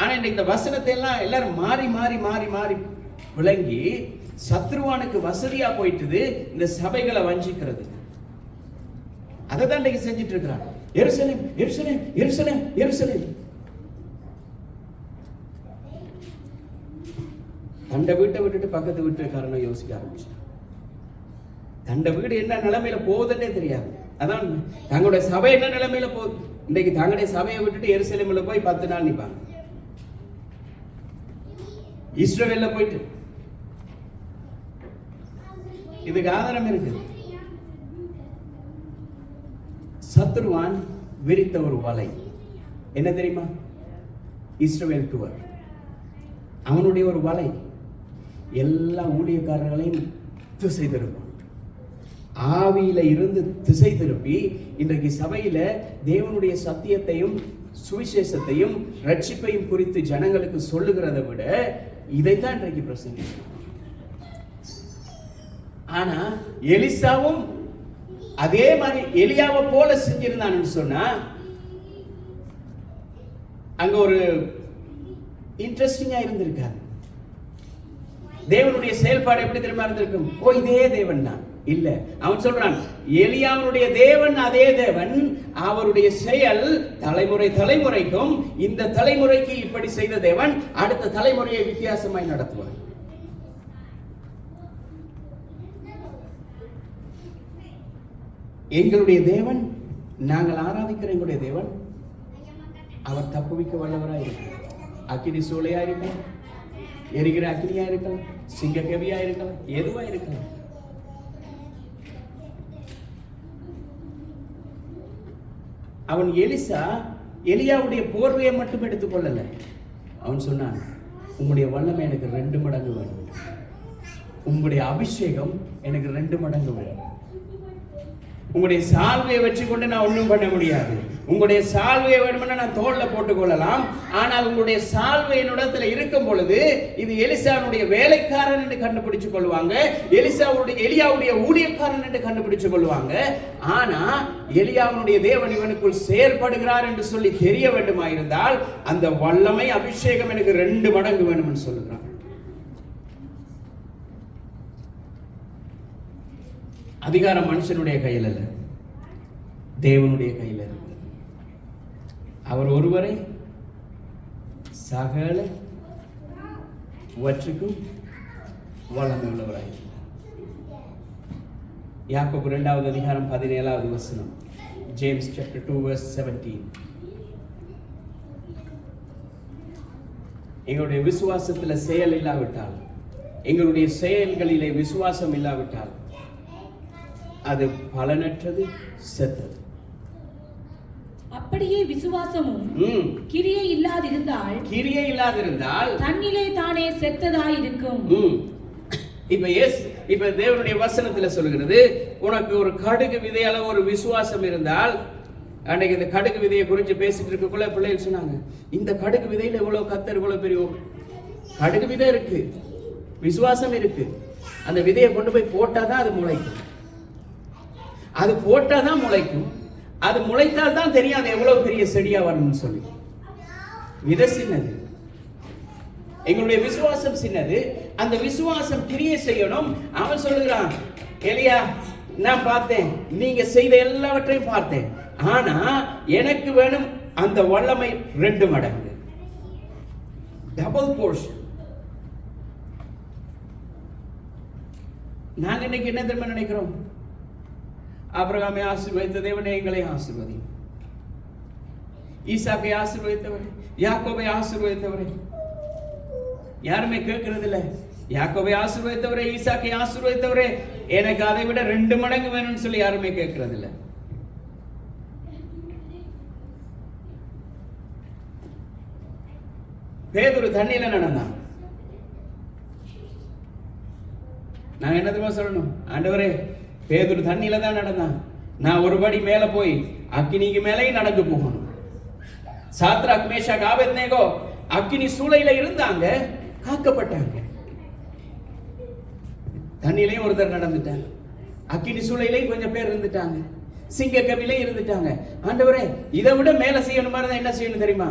ஆனா இந்த வசனத்தை எல்லாம் எல்லாரும் மாறி மாறி மாறி மாறி விளங்கி சத்ருவானுக்கு வசதியா போயிட்டு இந்த சபைகளை வஞ்சிக்கிறது. அதை தான் இன்னைக்கு செஞ்சிட்டு இருக்கிறான். எருசலேம் எருசலேம் எருசலேம் எருசலேம். தண்டை வீட்டை விட்டுட்டு பக்கத்து வீட்டுக்காரனை யோசிக்க ஆரம்பிச்சு. தண்டை வீடு என்ன நிலைமையில போகுதுன்னே தெரியாது. அதான் தங்களுடைய சபை என்ன நிலைமையில போகுது. இன்னைக்கு தங்களுடைய சபையை விட்டுட்டு எருசலேமில் போய் 10 நாள் நிற்பாங்க. இஸ்ரவேல்ல போயிட்டு இதுக்கு ஆதாரம் இருக்கு. சத்ருவான் விரித்த ஒரு வலை என்ன தெரியுமா? இஸ்ரவேல் டூர். அவனுடைய ஒரு வலை எல்லா ஊழியக்காரர்களையும் திசை திருப்பும். ஆவியில இருந்து திசை திருப்பி இன்றைக்கு சபையில தேவனுடைய சத்தியத்தையும் சுவிசேஷத்தையும் ரட்சிப்பையும் குறித்து ஜனங்களுக்கு சொல்லுகிறதை விட இதைத்தான் இன்றைக்கு பிரசங்கிக்கிறோம். ஆனா எலிசாவும் அதே மாதிரி எலியாவை போல செஞ்சிருந்தான்னு சொன்னா, அங்க ஒரு இன்ட்ரெஸ்டிங்கா இருந்திருக்காது. தேவனுடைய செயல்பாடு எப்படி தெரியுமா இருந்திருக்கும்? ஓ, இதே தேவன் தான் இல்ல. அவன் சொல்றான், எலியாவுடைய தேவன் அதே தேவன், அவருடைய செயல் தலைமுறை தலைமுறைக்கும், இந்த தலைமுறைக்கு இப்படி செய்த தேவன் அடுத்த தலைமுறையை வித்தியாசமாய் நடத்துவார். எங்களுடைய தேவன், நாங்கள் ஆராதிக்கிற எங்களுடைய தேவன், அவர் தப்புவிக்க வல்லவராய் இருக்கிறார். அக்கினி சூளையா இருக்கலாம், எரிகிற அக்கினியா இருக்கலாம், சிங்க கவியா இருக்கலாம், எதுவா இருக்கலாம். அவன் எலியாவுடைய போர்வையை மட்டும் எடுத்துக்கொள்ளல. அவன் சொன்னான், உங்களுடைய வல்லமை எனக்கு 2 மடங்கு வேணும், உங்களுடைய அபிஷேகம் எனக்கு 2 மடங்கு வேணும், உங்களுடைய சால்வையை வச்சு கொண்டு நான் ஒன்றும் பண்ண முடியாது, உங்களுடைய சால்வையை வேணும்னா நான் தோல்ல போட்டுக்கொள்ளலாம், ஆனால் உங்களுடைய சால்வை என்னிடத்துல இருக்கும் பொழுது இது எலிசாவுடைய வேலைக்காரன் என்று கண்டுபிடிச்சு கொள்வாங்க, எலியாவுடைய ஊழியக்காரன் என்று கண்டுபிடிச்சு கொள்வாங்க. ஆனா எலியாவுடைய தேவன் இவனுக்குள் செயல்படுகிறார் என்று சொல்லி தெரிய வேண்டுமாயிருந்தால் அந்த வல்லமை அபிஷேகம் எனக்கு 2 மடங்கு வேணும்னு சொல்லுகிறான். அதிகாரம் மனுஷனுடைய கையில் அல்ல, தேவனுடைய கையில் இருக்கு. அவர் ஒருவரை சகல வற்றுக்கும் வல்லமை உள்ளவராய். யாக்கோபு 2வது அதிகாரம் 17வது வசனம். James chapter 2 verse 17. எங்களுடைய விசுவாசத்துல செயல் இல்லாவிட்டால், எங்களுடைய செயல்களிலே விசுவாசம் இல்லாவிட்டால் அது பலனற்றது, செத்தது. அப்படியே விசுவாசமும் கிரியை இல்லாதிருந்தால் தன்னிலே தானே செத்ததாய் இருக்கும். இப்ப தேவனுடைய வசனத்துல சொல்கிறது, உனக்கு ஒரு கடுகு விதை அளவு ஒரு விசுவாசம் இருந்தால், அன்னைக்கு இந்த கடுகு விதையை குறித்து பேசிட்டு இருக்கக்குள்ள பிள்ளைகள் சொன்னாங்க, இந்த கடுகு விதையில எவ்வளவு கத்தர், இவ்வளவு பெரிய கடுகு விதை இருக்கு, விசுவாசம் இருக்கு. அந்த விதையை கொண்டு போய் போட்டாதான் அது முளைக்கும், அது போட்டாதான் முளைக்கும், அது முளைத்தால் தான் தெரியும் அது எவ்வளவு பெரிய செடியா வரணும்னு சொல்லி. விதை சின்னது, எங்களுடைய விசுவாசம் சின்னது. அந்த விசுவாசம் கிரியை செய்யணும். அவன் சொல்லுகிறான், எலியா நான் பார்த்தேன், நீங்க செய்த எல்லாவற்றையும் பார்த்தேன், ஆனா எனக்கு வேணும் அந்த வல்லமை 2 மடங்கு, டபுள் போர்ஷன். நாங்க இன்னைக்கு என்ன தெரியுமா நினைக்கிறோம்? ஆபிரகாமை ஆசீர்வதித்த தேவனே எங்களை ஆசீர்வதி, ஈசாக்கை ஆசீர்வதித்தவரே, யாக்கோபை ஆசீர்வதித்தவரே. யாருமே கேட்கறது இல்ல, யாக்கோபை ஆசீர்வதித்தவரே, ஈசாக்கை ஆசீர்வதித்தவரே, எனக்கு அதை விட 2 மடங்கு வேணும்னு சொல்லி யாருமே கேட்கறது இல்ல. பேதுரு தண்ணியில நடந்தான். நாங்க என்ன தெரியுமா சொல்லணும்? ஆண்டவரே, பேதுரு தண்ணியில தான் நடந்தான், நான் ஒரு படி மேல போய் அக்கினிக்கு மேலேயும் நடந்து போகணும். சாத்ராக் மேஷாக் ஆபேத்நேகோ அக்கினி சூளையில இருந்தாங்க, காக்கப்பட்டாங்க. தண்ணியிலையும் ஒருத்தர் நடந்துட்டாங்க, அக்கினி சூளையிலையும் கொஞ்சம் பேர் இருந்துட்டாங்க, சிங்க கவிலையும் இருந்துட்டாங்க. ஆண்டவரே, இதை விட மேல செய்யணுமா இருந்தா என்ன செய்யணும் தெரியுமா?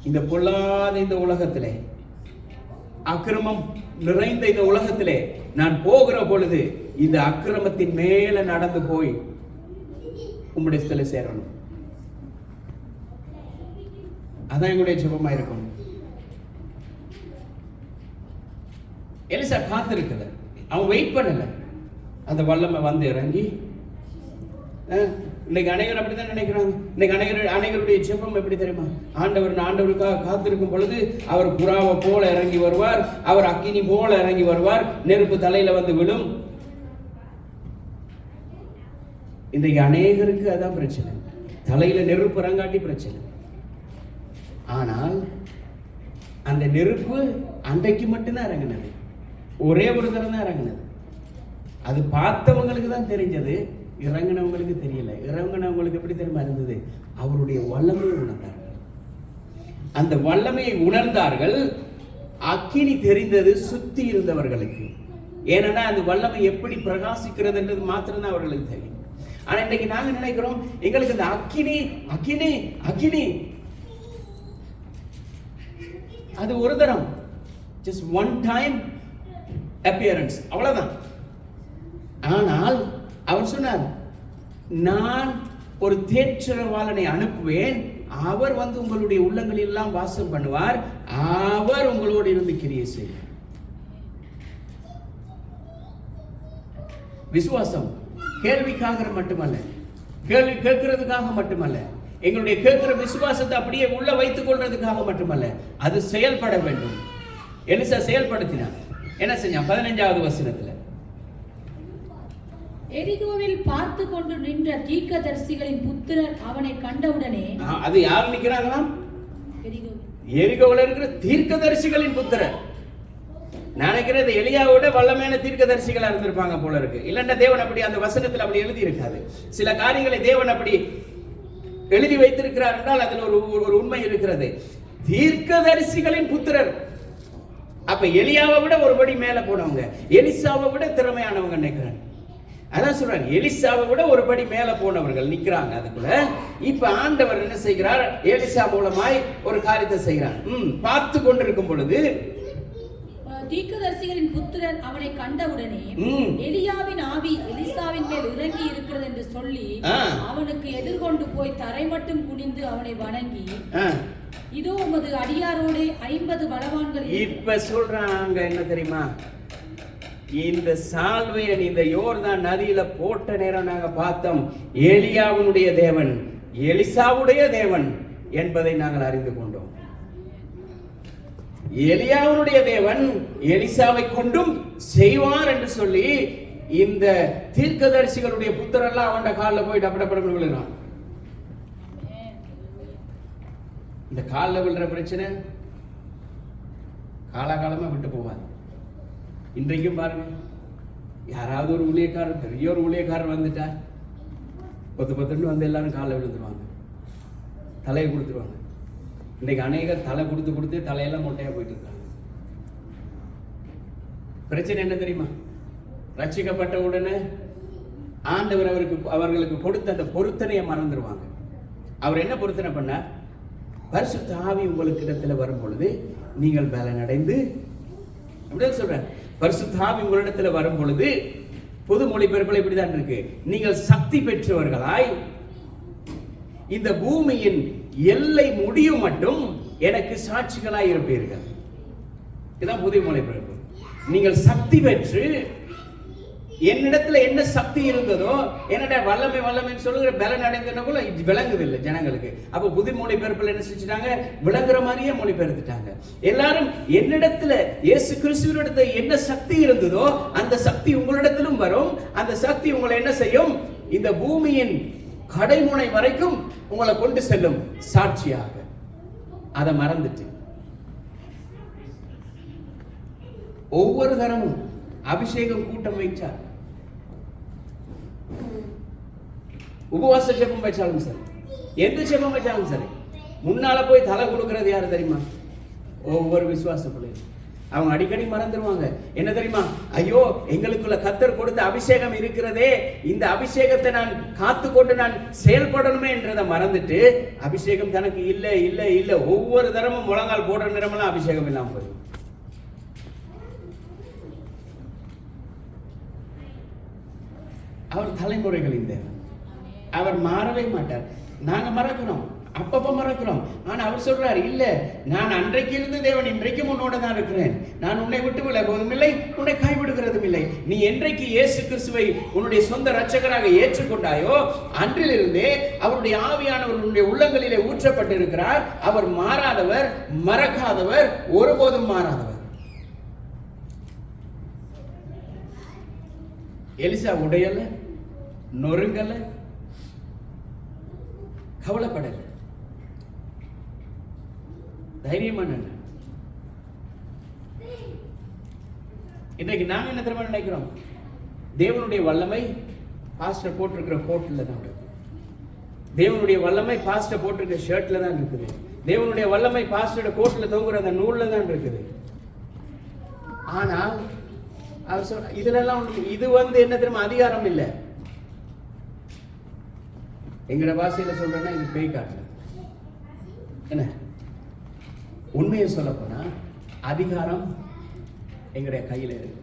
இந்த பொல்லாத இந்த உலகத்திலே, அக்கிரமம் நிறைந்த இந்த உலகத்திலே நான் போகிற பொழுது இந்த அக்கிரமத்தின் மேல நடந்து போய் உம்முடைய ஸ்தல சேரணும். அதான் எங்களுடைய ஜெபமா இருக்கும். எலிசா காத்திருக்கல, அவன் வெயிட் பண்ணல, அந்த வல்லமை வந்து இறங்கி. இன்னைக்கு அனைவரும் அப்படித்தான் நினைக்கிறாங்க. இன்னைக்கு அனைவருடைய ஜெபம் எப்படி தெரியுமா? ஆண்டவருக்காக காத்திருக்கும் பொழுது அவர் புறாவை போல இறங்கி வருவார், அவர் அக்கினி போல இறங்கி வருவார், நெருப்பு தலையில வந்து விழும். இன்றைக்கு அநேகருக்கு அதான் பிரச்சனை, தலையில நெருப்பு இறங்காட்டி பிரச்சனை. ஆனால் அந்த நெருப்பு அன்றைக்கு மட்டும்தான் இறங்கினது, ஒரே ஒரு தரம் தான் இறங்கினது. அது பார்த்தவங்களுக்கு தான் தெரிஞ்சது, இறங்கினவங்களுக்கு தெரியல. இறங்கினவங்களுக்கு எப்படி தெரியுமா இருந்தது? அவருடைய வல்லமையை உணர்ந்தார்கள். அந்த வல்லமையை உணர்ந்தார்கள். அக்கினி தெரிந்தது சுத்தி இருந்தவர்களுக்கு. ஏன்னா அந்த வல்லமை எப்படி பிரகாசிக்கிறது என்றது மாத்திரம்தான் அவர்களுக்கு தெரியும். ஆனா இன்னைக்கு நாங்க நினைக்கிறோம், எங்களுக்கு இந்த அக்கினி அக்கினி அக்கினி அது ஒரு தரம், just one time appearance, அவ்வளவுதான். ஆனால் அவர் சொன்னார், நான் ஒரு தேற்றரவாளனை அனுப்புவேன், அவர் வந்து உங்களுடைய உள்ளங்களில் எல்லாம் வாசம் பண்ணுவார், அவர் உங்களோடு இருந்து கிரியை செய்வார். விசுவாசம் கேள்விக்காக மட்டுமல்ல, கேள்வி கேட்கிறதுக்காக மட்டுமல்ல, எங்களுடைய கேட்கிற விசுவாசத்தை அப்படியே உள்ள வைத்துக் கொள்றதுக்காக மட்டுமல்ல, அது செயல்பட வேண்டும். எலிசா செயல்படுத்தினார். என்ன செஞ்சான்? 15வது வசனத்துல, எரிகோவில் பார்த்து கொண்டு நின்ற தீர்க்கதரிசிகளின் புத்திரர் அவனை கண்டவுடனே. அது யார் நிக்கிறாங்களா? எரிகோவில் இருக்கிற தீர்க்கதரிசிகளின் புத்திரர். நினைக்கிறது எலியாவோட வல்லமையான தீர்க்கதரிசிகளா இருந்திருப்பாங்க போல இருக்கு. இல்லன்னா தேவன் அப்படி அந்த வசனத்தில் அப்படி எழுதி இருக்காது. சில காரியங்களை தேவன் அப்படி எழுதி வைத்திருக்கிறார் என்றால் அதில் ஒரு உண்மை இருக்கிறது. தீர்க்கதரிசிகளின் புத்திரர். அப்ப எலியாவை விட ஒருபடி மேல போனவங்க, எலிசாவை விட திறமையானவங்க நினைக்கிறேன். அதான் சொல்றாங்க, எலிசாவை விட ஒருபடி மேல போனவர்கள் நிக்கிறாங்க அதுக்குள்ள. இப்ப ஆண்டவர் என்ன செய்கிறார்? எலிசா மூலமாய் ஒரு காரியத்தை செய்கிறார். பார்த்து கொண்டிருக்கும் பொழுது தீர்க்கதரிசிகளின் புத்திரர் அவனை கண்டவுடனே எலியாவின் ஆவி எலிசாவின் மேல் இறங்கி இருக்கிறது என்று சொல்லி அவனுக்கு எதிர்கொண்டு போய் தரை மட்டும் குனிந்து அவனை வணங்கி, இதோ உமது அடியாரோடு 50 பலவான்கள். இப்ப சொல்றாங்க என்ன தெரியுமா? இந்த சால்வையை இந்த யோர்தான் நதியில போட்ட நேரம் நாங்க பார்த்தோம், எலியாவுடைய தேவன் எலிசாவுடைய தேவன் என்பதை நாங்கள் அறிந்து கொண்டோம். எலியாவுடைய தேவன் எலிசாவை கொண்டும் செய்வார் என்று சொல்லி இந்த தீர்க்கதரிசிகளுடைய புத்திரெல்லாம் அவன் காலில் போய் டப்படப்பட விழுகிறான். இந்த காலில் விழுற பிரச்சனை காலாகாலமா விட்டு போவாது. இன்றைக்கும் பாருங்க, யாராவது ஒரு ஊழியக்காரர், பெரிய ஒரு ஊழியக்காரர் வந்துட்டா பொத்துன்னு வந்து எல்லாரும் காலில் விழுந்துருவாங்க, தலையை கொடுத்துருவாங்க. இன்றைக்கு அநேகர் தலை கொடுத்து தலையெல்லாம் மொட்டையா போயிட்டு இருக்காங்க. பிரச்சனை என்ன தெரியுமா? ரட்சிக்கப்பட்ட உடனே ஆண்டவர் அவர்களுக்கு கொடுத்த அந்த பொருத்தனையை மறந்துடுவாங்க. அவர் என்ன பொருத்தனை பண்ணார்? பரிசுத்த ஆவி உங்களுக்கு இடத்துல வரும் பொழுது நீங்கள் பலனடைந்து, அப்படிதான் சொல்ற, பரிசுத்த ஆவி உங்களிடத்துல வரும் பொழுது, பொது மொழிபெயர்ப்புல இப்படிதான் இருக்கு, நீங்கள் சக்தி பெற்றவர்களாய் இந்த பூமியின் எல்லை முடியும் மட்டும் எனக்கு சாட்சிகளாய் இருப்பீர்கள். இதுதான் புதிய மொழிபெயர்ப்பு. நீங்கள் சக்தி பெற்று, என்னிடத்துல என்ன சக்தி இருந்ததோ, என்னோட வல்லமைன்னு சொல்லுகிற பலன் அடைந்தனக்குள்ள விளங்குது இல்லை ஜனங்களுக்கு. அப்ப புதிய மொழிபெயர்ப்புல என்ன செஞ்சுட்டாங்க? விளங்குற மாதிரியே மொழிபெயர்த்துட்டாங்க. எல்லாரும் என்னிடத்துல இயேசு கிறிஸ்துவினிடத்துல என்ன சக்தி இருந்ததோ அந்த சக்தி உங்களிடத்திலும் வரும். அந்த சக்தி உங்களை என்ன செய்யும்? இந்த பூமியின் கடைமுனை வரைக்கும் உங்களை கொண்டு செல்லும் சாட்சியாக. அதை மறந்துட்டு ஒவ்வொரு தரமும் அபிஷேகம் கூட்டம் வைச்சார், உபவாச ஜெபம் வச்சாலும் சரி, எந்த ஜெபம் வச்சாலும் சரி, முன்னால போய் தலை கொடுக்கிறது யாரு தெரியுமா? ஒவ்வொரு விசுவாச பிள்ளைகள். அவங்க அடிக்கடி மறந்துடுவாங்க. என்ன தெரியுமா? ஐயோ, எங்களுக்குள்ள கர்த்தர் கொடுத்த அபிஷேகம் இருக்கிறதே, இந்த அபிஷேகத்தை நான் காத்து கொண்டு நான் செயல்படணுமே என்றதை மறந்துட்டு, அபிஷேகம் தனக்கு இல்ல இல்ல இல்ல ஒவ்வொரு தரமும் முழங்கால் போடுற நேரமெல்லாம் அபிஷேகம் இல்லாம போய். அவர் தலைமுறைகளின் தேவன், அவர் மாறவே மாட்டார். நாங்க மறக்கிறோம், அப்பப்ப மறக்கிறோம். ஆனா அவர் சொல்றாரு, இல்ல, நான் அன்றைக்கு இருந்த தேவன் இன்றைக்கும் உன்னோட தான் இருக்கிறேன். நான் உன்னை விட்டு விலகுவதும் இல்லை, உன்னை கைவிடுகிறதும் இல்லை. நீ என்றைக்கு இயேசு கிறிஸ்துவை உன்னுடைய சொந்த இரட்சகராக ஏற்றுக்கொண்டாயோ அன்றிலிருந்தே அவருடைய ஆவியானவர் உன்னுடைய உள்ளங்களிலே ஊற்றப்பட்டிருக்கிறார். அவர் மாறாதவர், மறக்காதவர், ஒருபோதும் மாறாதவர். எலிசா உடையல, நொறுங்கல, கவலைப்படல, தைரியமான. இன்னைக்கு நாங்க என்ன தெரியுமா நினைக்கிறோம்? தேவனுடைய வல்லமை பாஸ்டர் போட்டிருக்கிற கோட்ல தான் இருக்கு. தேவனுடைய வல்லமை பாஸ்டர் போட்டிருக்கிற ஷர்ட்ல தான் இருக்குது. தேவனுடைய வல்லமை பாஸ்டரோட கோட்ல தொங்குற அந்த நூல்ல தான் இருக்குது. ஆனா அவர் சொல்ற இதுலெல்லாம் இது என்ன தெரியுமா? அதிகாரம் இல்லை. எங்கட பாஷையில சொல்றேன்னா இது பேய் காட்டு. என்ன உண்மையை சொல்ல போனா அதிகாரம் எங்களுடைய கையில இருக்கு.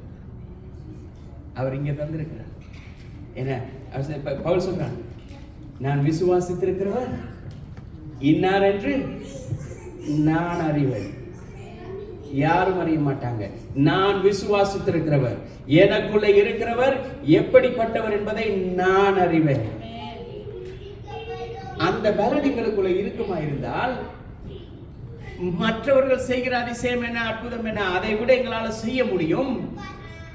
அவர் இங்க தந்திருக்கிறார். என்ன பவுல் சொல்றான், நான் விசுவாசித்திருக்கிறவர் இன்னார் என்று நான் அறிவேன். யாரும் அறிய மாட்டாங்க. நான் விசுவாசித்திருக்கிறவர், எனக்குள்ள இருக்கிறவர் எப்படிப்பட்டவர் என்பதை நான் அறிவேன். அந்த பலன் எங்களுக்குள்ள இருக்குமா இருந்தால் மற்றவர்கள் செய்கிற அதிசயம் என்ன, அற்புதம் என்ன, அதை விட எங்களால செய்ய முடியும்.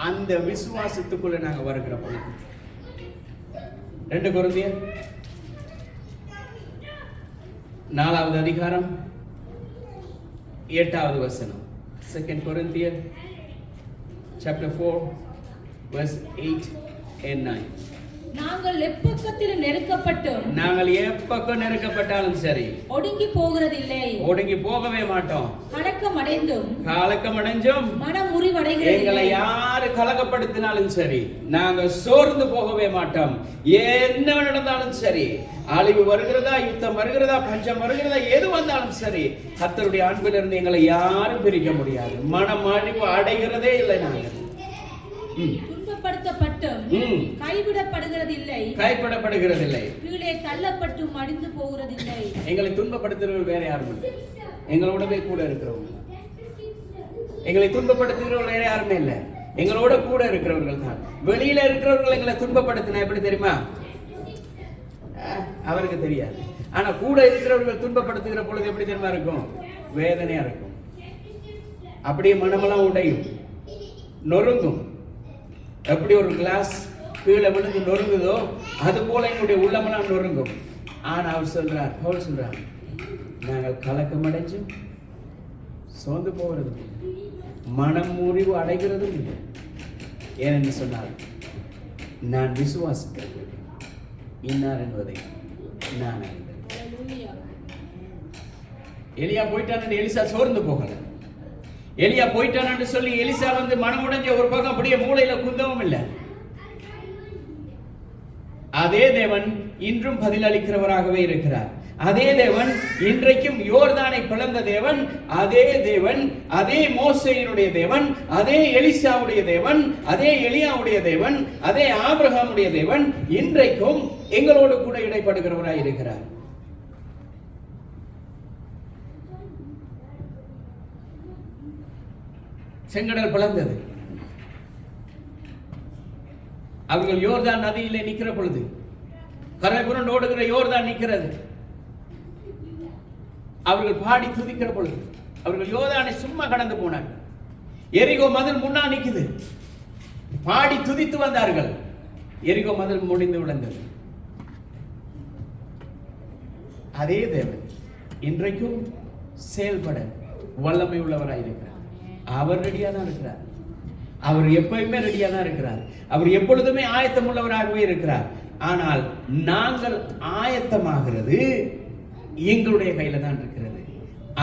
அந்த விசுவாசத்துக்குள்ள நாங்க வருகிற பொழுது 2 கொரிந்தியர் 4வது அதிகாரம் 8வது வசனம். 2 Corinthians chapter 4 verse 8 and 9. நாங்கள் எப்பக்கத்திலும் நெருக்கப்பட்டும் நாங்கள் எப்பக்கம் நெருக்கப்பட்டாலும் சரி ஒடுங்கி போகிறதில்லை. ஒடுங்கி போகவே மாட்டோம். கலக்கமடைந்தும் மனம் முறிவடைகிறது. எங்களை யாரு கலக்கப்படுத்தினாலும் சரி நாங்கள் சோர்ந்து போகவே மாட்டோம். என்ன நடந்தாலும் சரி, அழிவு வருகிறதா, யுத்தம் வருகிறதா, பஞ்சம் வருகிறதா, எது வந்தாலும் சரி, கர்த்தருடைய அன்பிலிருந்து எங்களை யாரும் பிரிக்க முடியாது. மனம் அழிவு அடைகிறதே இல்லை. நாங்கள் துன்பப்படுத்தப்பட்டும் கைவிடப்படுகிறதில்லை, கைவிடப்படுகிறதில்லை, கீழே தள்ளப்பட்டும் அடிந்து போகிறதில்லை. எங்களை துன்பப்படுத்துகிறவர்கள் வேற யாரும் இல்லை, எங்களோடவே கூட இருக்கிறவங்க. எங்களை துன்பப்படுத்துகிறவர்கள் வேற யாருமே இல்லை, எங்களோட கூட இருக்கிறவர்கள் தான். வெளியில இருக்கிறவர்கள் எங்களை துன்பப்படுத்தினா எப்படி தெரியுமா? அவருக்கு தெரியாது. ஆனா கூட இருக்கிறவர்கள் துன்பப்படுத்துகிற பொழுது எப்படி தெரியுமா இருக்கும்? வேதனையா இருக்கும். அப்படியே மனமெல்லாம் உடையும், நொறுங்கும். எப்படி ஒரு கிளாஸ் கீழே விழுந்து நொறுங்குதோ அது போல என்னுடைய உள்ளமெல்லாம் நொறுங்கும். ஆனா அவர் சொல்றார், பவுல் சொல்றார், நாங்கள் கலக்கம் அடைஞ்சும் சோர்ந்து போகிறது, மனம் முறிவு அடைகிறதும் இல்லை. ஏனென்று சொன்னால் நான் விசுவாசிக்கிறேன் இன்னார் என்பதை நான் அறிந்தேன். எலியா போயிட்டான், எலிசா சோர்ந்து போகல. எலியா போயிட்டான்னு சொல்லி எலிசா வந்து மனமுடைஞ்ச ஒரு பக்கம் அப்படியே மூளையில குந்தவும் இல்லை. அதே தேவன் இன்றும் பதில் அளிக்கிறவராகவே இருக்கிறார். அதே தேவன் இன்றைக்கும் யோர்தானை பிளந்த தேவன், அதே தேவன், அதே மோசேயினுடைய தேவன், அதே எலிசாவுடைய தேவன், அதே எலியாவுடைய தேவன், அதே ஆபிரகாமுடைய தேவன் இன்றைக்கும் எங்களோடு கூட இடைப்படுகிறவராய் இருக்கிறார். செங்கடல் பிளந்தது. அவர்கள் யோர்தான் நதியிலே நிற்கிற பொழுது, கரை புரண்டு ஓடுகிற யோர்தான் நிற்கிறது. அவர்கள் பாடி துதிக்கிற பொழுது அவர்கள் யோர்தானை சும்மா கடந்து போனார்கள். எரிகோ மதில் முன்னா நிற்குது. பாடி துதித்து வந்தார்கள். எரிகோ மதில் முடிந்து விழுந்தது. அதே தேவன் இன்றைக்கும் செயல்பட வல்லமை உள்ளவராயிருக்கிறார். அவர் ரெடியா தான் இருக்கிறார். அவர் எப்பயுமே ரெடியா தான் இருக்கிறார். அவர் எப்பொழுதுமே ஆயத்தம் உள்ளவராகவே இருக்கிறார். ஆனால் நாங்கள் ஆயத்தமாகிறது எங்களுடைய கையில தான் இருக்கிறது.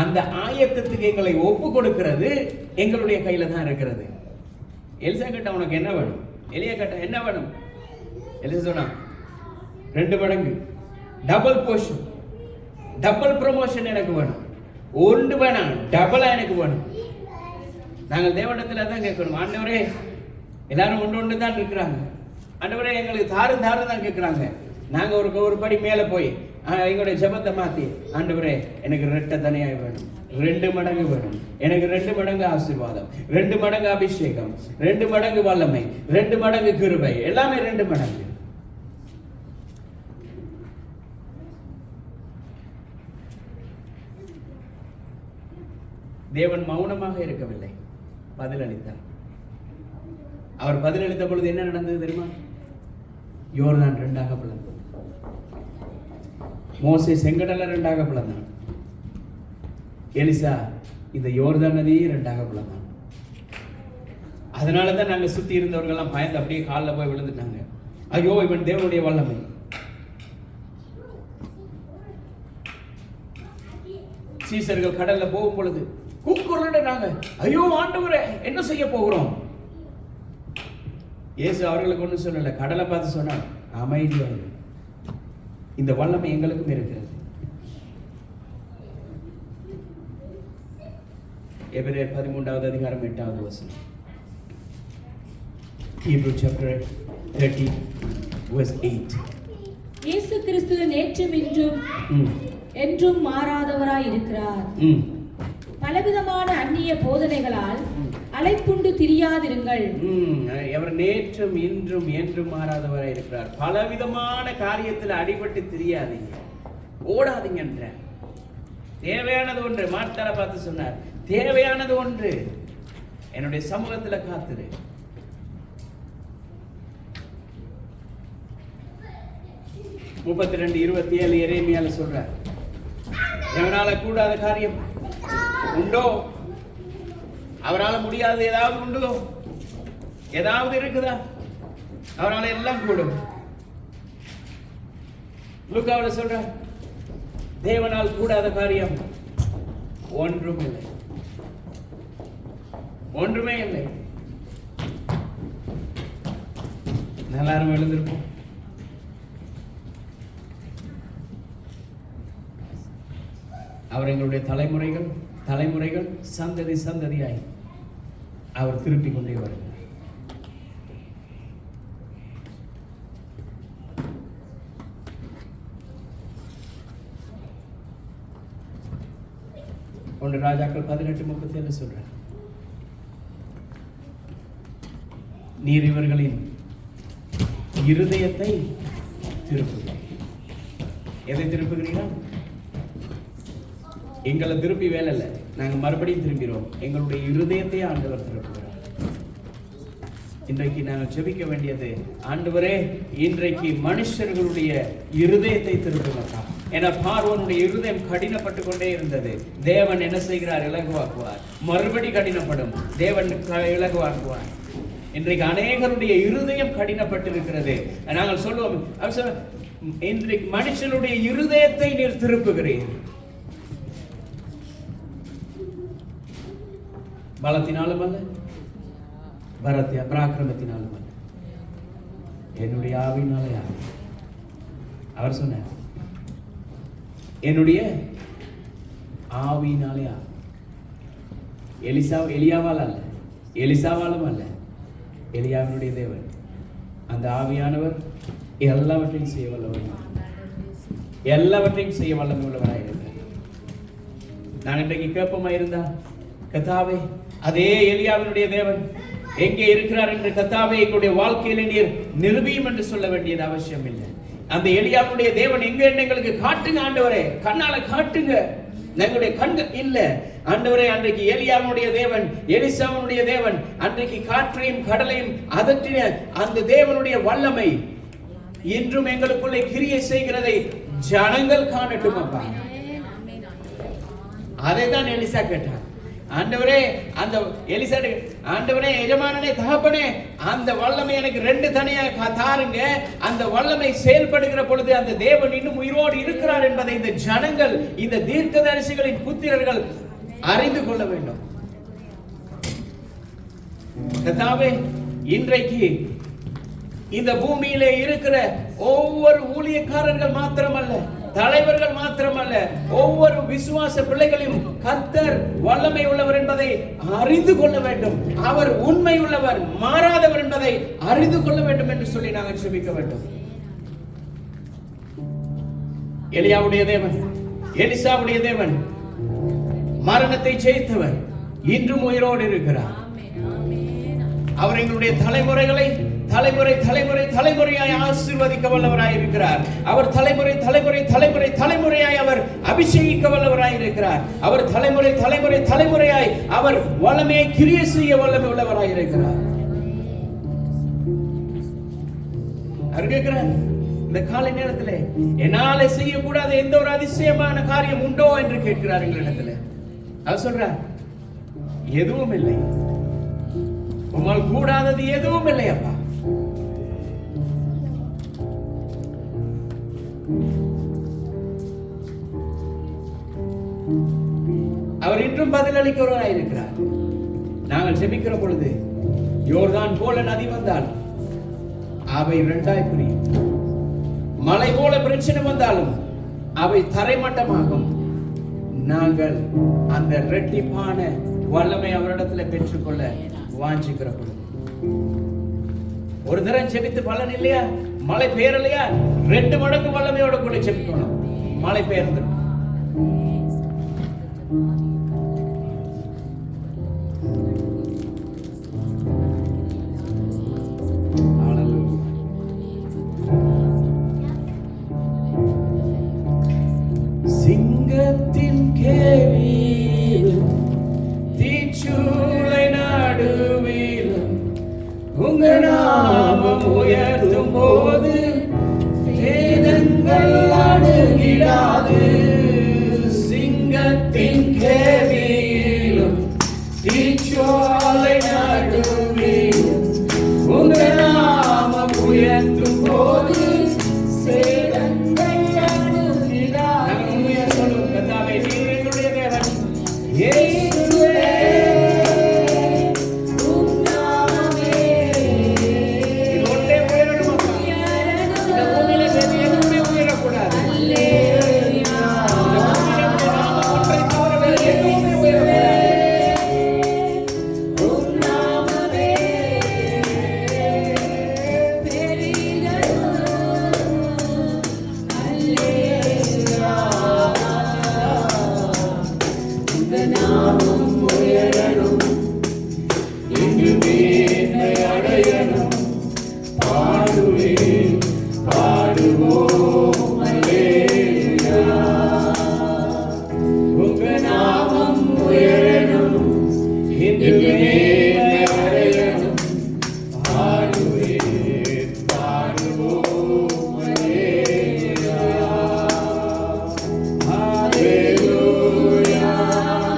அந்த ஆயத்தத்துக்கு எங்களை ஒப்பு கொடுக்கிறது எங்களுடைய கையில தான் இருக்கிறது. எலிசா கேட்டா உனக்கு என்ன வேணும்? எலியா கேட்டா என்ன வேணும்? எலிசா சொன்னா 2 மடங்கு டபுள் போர்ஷன், டபுள் ப்ரமோஷன் எனக்கு வேணும். 1 வேணாம், டபுளா எனக்கு வேணும். நாங்கள் தேவனிடத்துல தான் கேட்கணும். ஆண்டவரே, எல்லாரும் ஒன்று தான் இருக்கிறாங்க. ஆண்டவரே எங்களுக்கு தாரு தான் கேட்கிறாங்க. நாங்க ஒரு படி மேல போய் எங்களுடைய ஜெபத்தை மாத்தி, ஆண்டவரே எனக்கு 2 தனியாய் வேணும், 2 மடங்கு வேணும், எனக்கு 2 மடங்கு ஆசீர்வாதம், 2 மடங்கு அபிஷேகம், 2 மடங்கு வல்லமை, 2 மடங்கு கிருபை, எல்லாமே 2 மடங்கு. தேவன் மௌனமாக இருக்கவில்லை, பதிலளித்தார். அவர் பதிலளித்த பொழுது என்ன நடந்தது தெரியுமா? யோர்தான் 2ஆக பிளந்தது. மோசே செங்கடலை 2ஆக பிளந்தான். எலிசா இந்த யோர்தான் நதியை 2ஆக பிளந்தான். அதனாலதான் நாங்க சுத்தி இருந்தவர்கள் எல்லாம் பயந்து அப்படியே காலில் போய் விழுந்துட்டாங்க. ஐயோ, இவன் தேவனுடைய வல்லமை. சீசர்கள் கடல்ல போகும் பொழுது கூக்குரலிடுறாங்க, ஐயோ ஆண்டவரே என்ன செய்ய போகிறோம்? இயேசு அவர்களுக்கு ஒன்றும் சொல்லல, கடலை பார்த்து சொன்னார், அமைதியாக, இந்த வல்லமை எங்களுக்கும் இருக்கிறது. எபிரேயர் 13வது அதிகாரம் 8வது வசனம். Hebrew chapter 30 verse 8. இயேசு கிறிஸ்து நேற்றும் இன்றும் என்றும் மாறாதவராய் இருக்கிறார். பலவிதமான அந்நிய போதனைகளால் அலைப்புண்டு திரியாதிருங்கள். அவர் நேற்றும் இன்றும் என்றும் மாறாதவராய் இருக்கிறார். பலவிதமான காரியத்தில் அடிபட்டு திரியாதீங்க, ஓடாதீங்க என்ற தேவையானது ஒன்று. மார்த்தால பார்த்து சொன்னார், தேவையானது ஒன்று, என்னுடைய சமூகத்துல காத்துரு. முப்பத்தி 32:27 எரேமியால சொல்றார், எவனால கூடாத காரியம் உண்டோ? அவரால் முடியாது ஏதாவது உண்டோ? ஏதாவது இருக்குதா? அவரால் எல்லாம் கூடும். லூக்காவுல சொல்றார், தேவனால் கூடாத காரியம் ஒன்றும் இல்லை, ஒன்றுமே இல்லை. எல்லாரும் எழுந்திருப்போம். அவர் எங்களுடைய தலைமுறைகள் தலைமுறைகள் சந்ததி சந்ததியாய் அவர் திருப்பிக் கொண்டே வருகிறார். ஒன்று ராஜாக்கள் 18:37 சொல்றார், நீர் இவர்களின் இருதயத்தை திருப்புகிறீர். எதை திருப்புகிறீர்கள்? எங்களை திருப்பி வேலை இல்லை, நாங்க மறுபடியும் திரும்பிடுவோம். எங்களுடைய இருதயத்தை ஆண்டவர் திருப்புகிறார். இன்றைக்கு நாங்கள் ஜெபிக்க வேண்டியது, ஆண்டவரே இன்றைக்கு மனுஷர்களுடைய இருதயத்தை திருப்புங்க. என பார்வோனுடைய இருதயம் கடினப்பட்டு கொண்டே இருந்தது. தேவன் என்ன செய்கிறார்? இலகுவாக்குவார். மறுபடி கடினப்படும், தேவன் இலகுவாக்குவார். இன்றைக்கு அநேகருடைய இருதயம் கடினப்பட்டு இருக்கிறது. நாங்கள் சொல்லுவோம், இன்றைக்கு மனுஷனுடைய இருதயத்தை நீர் திருப்புகிறீர். பலத்தினாலும் அல்ல, பராக்கிரமத்தினாலும் அல்ல, என்னுடைய ஆவியினாலே. அவர் சொன்னார், என்னுடைய ஆவியினாலே. எலியாவால் அல்ல, எலிசாவாலும் அல்ல, எலியாவினுடைய தேவன். அந்த ஆவியானவர் எல்லாவற்றையும் செய்ய வல்லவர், எல்லாவற்றையும் செய்ய வல்லமை உள்ளவராயிருக்கிறார். நான் இன்றைக்கு கேட்போமா இருந்தா, கர்த்தாவே அதே எலியாவினுடைய தேவன் எங்கே இருக்கிறார் என்று கர்த்தாவே எங்களுடைய வாழ்க்கையில நீர் நிரூபியும் என்று சொல்ல வேண்டியது அவசியம் இல்லை. அந்த எலியாவினுடைய தேவன் எங்க எங்களுக்கு காட்டுங்க ஆண்டவரே, கண்ணால காட்டுங்க. எங்களுடைய கண்கள் இல்ல ஆண்டவரே. அன்றைக்கு எலியாவினுடைய தேவன், எலிசாவினுடைய தேவன் அன்றைக்கு காற்றையும் கடலையும் அதற்றின அந்த தேவனுடைய வல்லமை இன்றும் எங்களுக்குள்ளே கிரியை செய்கிறதை ஜனங்கள் காணட்டும் அப்பா. அதை தான் எலிசா கேட்டான். ஆண்டவரே அந்த எலிசா, ஆண்டவரே எஜமானனே தகப்பனே, அந்த வல்லமை எனக்கு 2 தனியா தாருங்க. அந்த வல்லமை செயல்படுகிற பொழுது அந்த தேவன் இன்னும் உயிரோடு இருக்கிறார் என்பதை இந்த ஜனங்கள், இந்த தீர்க்கதரிசிகளின் புத்திரர்கள் அறிந்து கொள்ள வேண்டும். கர்த்தாவே இன்றைக்கு இந்த பூமியிலே இருக்கிற ஒவ்வொரு ஊழியக்காரர்கள் மாத்திரமல்ல, தலைவர்கள் மாத்திரமல்ல, ஒவ்வொரு விசுவாச பிள்ளைகளையும் கர்த்தர் வல்லமை உள்ளவர் என்பதை அறிந்து கொள்ள வேண்டும். அவர் உண்மை உள்ளவர், மாறாதவர் என்பதை அறிந்து கொள்ள வேண்டும் என்று சொல்லி நாங்கள் ஜெபிக்க வேண்டும். எலியாவுடைய தேவன், எலிசாவுடைய தேவன் மரணத்தை ஜெயித்தவர், இன்றும் உயிரோடு இருக்கிறார். அவர் எங்களுடைய தலைமுறைகளை தலைமுறை தலைமுறை தலைமுறையாய் ஆசீர்வதிக்க வல்லவராய் இருக்கிறார். அவர் தலைமுறை தலைமுறை தலைமுறை தலைமுறையாய் அவர் அபிஷேகிக்க வல்லவராய் இருக்கிறார். அவர் தலைமுறை தலைமுறை தலைமுறையாய் அவர் வல்லமையை கிரியை செய்ய வல்லமை உள்ளவராய் இருக்கிறார். அறிகிறார். இந்த காலை நேரத்திலே என்னால செய்யக்கூடாத எந்த ஒரு அதிசயமான காரியம் உண்டோ என்று கேட்கிறார் எங்களிடத்துல. அவர் சொல்றார், எதுவும் இல்லை, உம்மால் கூடாதது எதுவும் இல்லை அப்பா. அவர் இன்றும் பதிலளிக்கிறவராய் இருக்கிறார். நாங்கள் ஜெபிக்கிற பொழுது யோர்தான் போல நதி வந்தால் அவை 2ஆய் பிரியும், மலை போல பிரச்சனை வந்தாலும் அவை தரைமட்டமாகும். நாங்கள் அந்த இரட்டிப்பான வல்லமை அவரிடத்துல பெற்றுக்கொள்ள வாஞ்சிக்கிற பொழுது, ஒரு தரம் ஜெபித்து பலன் இல்லையா, மழை பெயரலையா, 2 மடங்கு வல்லமையோட கூட ஜெபிக்கணும், மழை பெயர்ந்துடும். சிங்கத்தின் கேவியிலும் தீச்சூளை நடுவிலும் உங்க நாமம் உயர்த்தும் போது வேதங்கள் அணுகிடாது. சிங்கத்தின் கேவியிலும் தீச்சூளை நடுவிலும் உங்க நாமம் உயர்த்தும் போது வேதங்கள்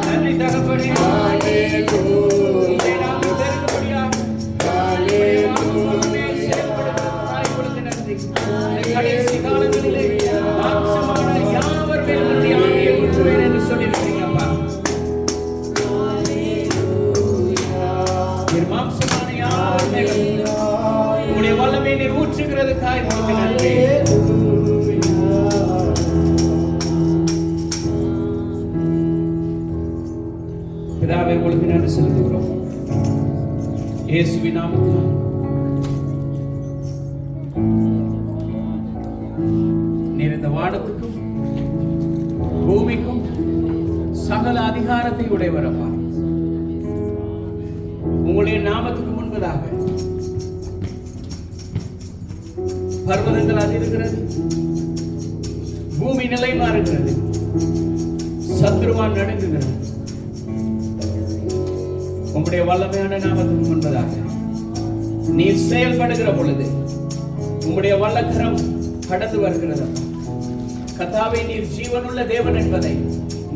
நன்றி தகப்பனே. உம்முடைய நாமம் பெருகும்படியாக உம்முடைய வாக்குத்தத்தமே செயல்படுவதற்காய் உங்களுக்கு நன்றி. இந்த கடைசி காலங்களிலே மாம்சமான யாவர் மேல் உம்முடைய ஆவியை ஊற்றுவேன் என்று சொல்லியிருக்கிறீங்க அப்பா. நீர் மாம்சமான யாவர் மேலும் உம்முடைய வல்லமையை நீர் ஊற்றுகிறதுக்காய் உங்களுக்கு நன்றி. பிதாவே, உங்களுக்கு நன்றி செலுத்துகிறோம். இயேசுவின் நாமத்தில் நீர் இந்த வானத்துக்கும் பூமிக்கும் சகல அதிகாரத்தை உடையவரப்பா. உங்களுடைய நாமத்துக்கு முன்பதாக பர்வதங்கள் அதிருக்கிறது, பூமி நிலை மாறுகிறது, சத்ருவான் நடுங்குகிறது. உம்முடைய வல்லமையான நாமத்துக்கு முன்பதாக நீர் செயல்படுகிற பொழுது உம்முடைய வல்லக்கரம் கடந்து வருகிறது. கர்த்தாவே, நீர் ஜீவனுள்ள தேவன் என்பதை,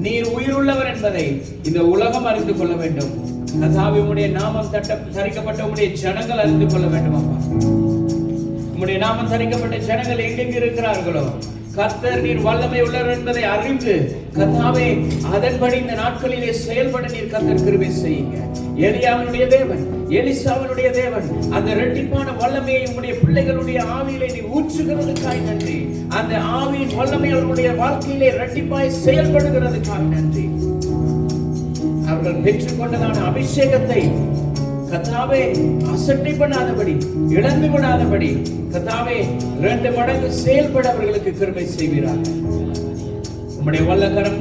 நீர் உயிருள்ளவர் என்பதை இந்த உலகம் அறிந்து கொள்ள வேண்டும். கர்த்தாவே, உம்முடைய நாமம் தரிக்கப்பட்ட உம்முடைய ஜனங்கள் அறிந்து கொள்ள வேண்டும் அப்பா. உம்முடைய நாமம் தரிக்கப்பட்ட ஜனங்கள் எங்கெங்கு இருக்கிறார்களோ கர்த்தர் நீர் வல்லமை உள்ளவர் என்பதை அறிந்து கர்த்தாவே, அதன்படி இந்த நாட்களிலே செயல்பட நீர் கர்த்தர் கிருபை செய்யுங்க. எலியாவினுடைய தேவன், எலிசாவினுடைய தேவன் அந்த இரட்டிப்பான வல்லமையை உம்முடைய பிள்ளைகளுடைய ஆவியிலே நீ ஊற்றுகிறதுக்காய் நன்றி. அந்த ஆவியின் வல்லமை அவர்களுடைய வாழ்க்கையிலே இரட்டிப்பாய் செயல்படுகிறதுக்காய் நன்றி. அவர்கள் பெற்றுக்கொண்டதான அபிஷேகத்தை கர்த்தாவே அசட்டை பண்ணாதபடி, இழந்து விடாதபடி கர்த்தாவே 2 மடங்கு செயல்பட அவர்களுக்கு கிருபை செய்வீராக. உம்முடைய வல்லக்கரம்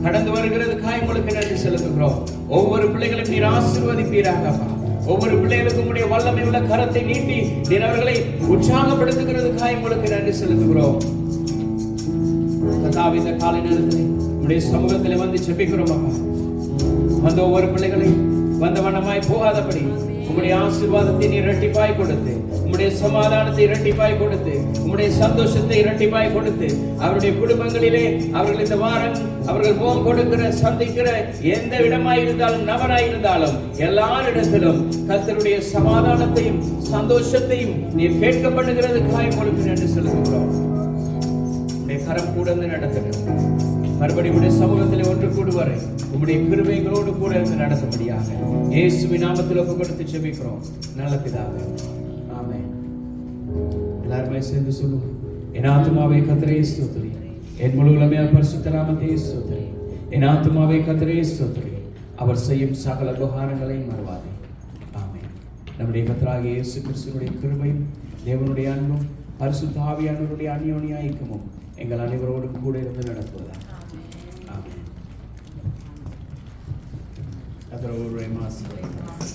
கடந்து வருகிறதுக்காய் உங்களுக்கு நன்றி செலுத்துகிறோம். ஒவ்வொரு பிள்ளைகளையும் நீர் ஆசீர்வதிப்பீராக. ஒவ்வொரு பிள்ளைகளுக்கும் உம்முடைய வல்லமை உள்ள கரத்தை நீட்டி நீர் அவர்களை உற்சாகப்படுத்துகிறதுக்காய் உங்களுக்கு நன்றி செலுத்துகிறோம். கர்த்தாவே, இந்த காலை நேரத்தில் உம்முடைய சமூகத்தில் வந்து ஜெபிக்கிறோம் அப்பா. வந்த ஒவ்வொரு பிள்ளைகளையும் வந்த வண்ணமாய் போகாதபடி உம்முடைய ஆசீர்வாதத்தை நீர் இரட்டிப்பாய் கொடுத்து, உம்முடைய சமாதானத்தை இரட்டிப்பாய் கொடுத்து, உம்முடைய சந்தோஷத்தை இரட்டிப்பாய் கொடுத்து, அவருடைய குடும்பங்களிலே அவர்கள் இந்த வாரம் அவர்கள் முகம் கொடுக்கிற சந்திக்கிற எந்த இடமாய் இருந்தாலும் நபராய் இருந்தாலும் எல்லாரிடத்திலும் கர்த்தருடைய சமாதானத்தையும் சந்தோஷத்தையும் நீர் கேட்கப்படுகிறதுக்காய் உங்களுக்கு நன்றி செலுத்துகிறோம். உம்முடைய கரம் கூட நடத்துகிறோம். மறுபடியும் உடைய சமூகத்தில் ஒன்று கூடுவாரை உம்முடைய கிருபைகளோடு கூட இருந்து நடத்தும்படியாக இயேசுவின் நாமத்தில் ஒப்பு கொடுத்து ஜெபிக்கிறோம் நல்ல பிதாவே, ஆமென். எல்லாருமே சேர்ந்து சொல்லுவோம். என் ஆத்துமாவே கர்த்தரை ஸ்தோத்திரி, என் முழு உலகமே பரிசுத்த நாமத்தை ஸ்தோத்திரி. என் ஆத்துமாவே கர்த்தரை ஸ்தோத்திரி, அவர் செய்யும் சகல உபகாரங்களையும் மறவாதே. ஆமென். நம்முடைய கர்த்தராகிய இயேசு கிறிஸ்துவினுடைய கிருபையும் தேவனுடைய அன்பும் பரிசுத்த ஆவியானவருடைய அந்யோன்ய ஐக்கியமும் எங்கள் அனைவரோடும் கூட இருந்து நடத்துவதாக. ஆமென். கர்த்தர் ஒருவரை ஆசீர்வதிப்பார்.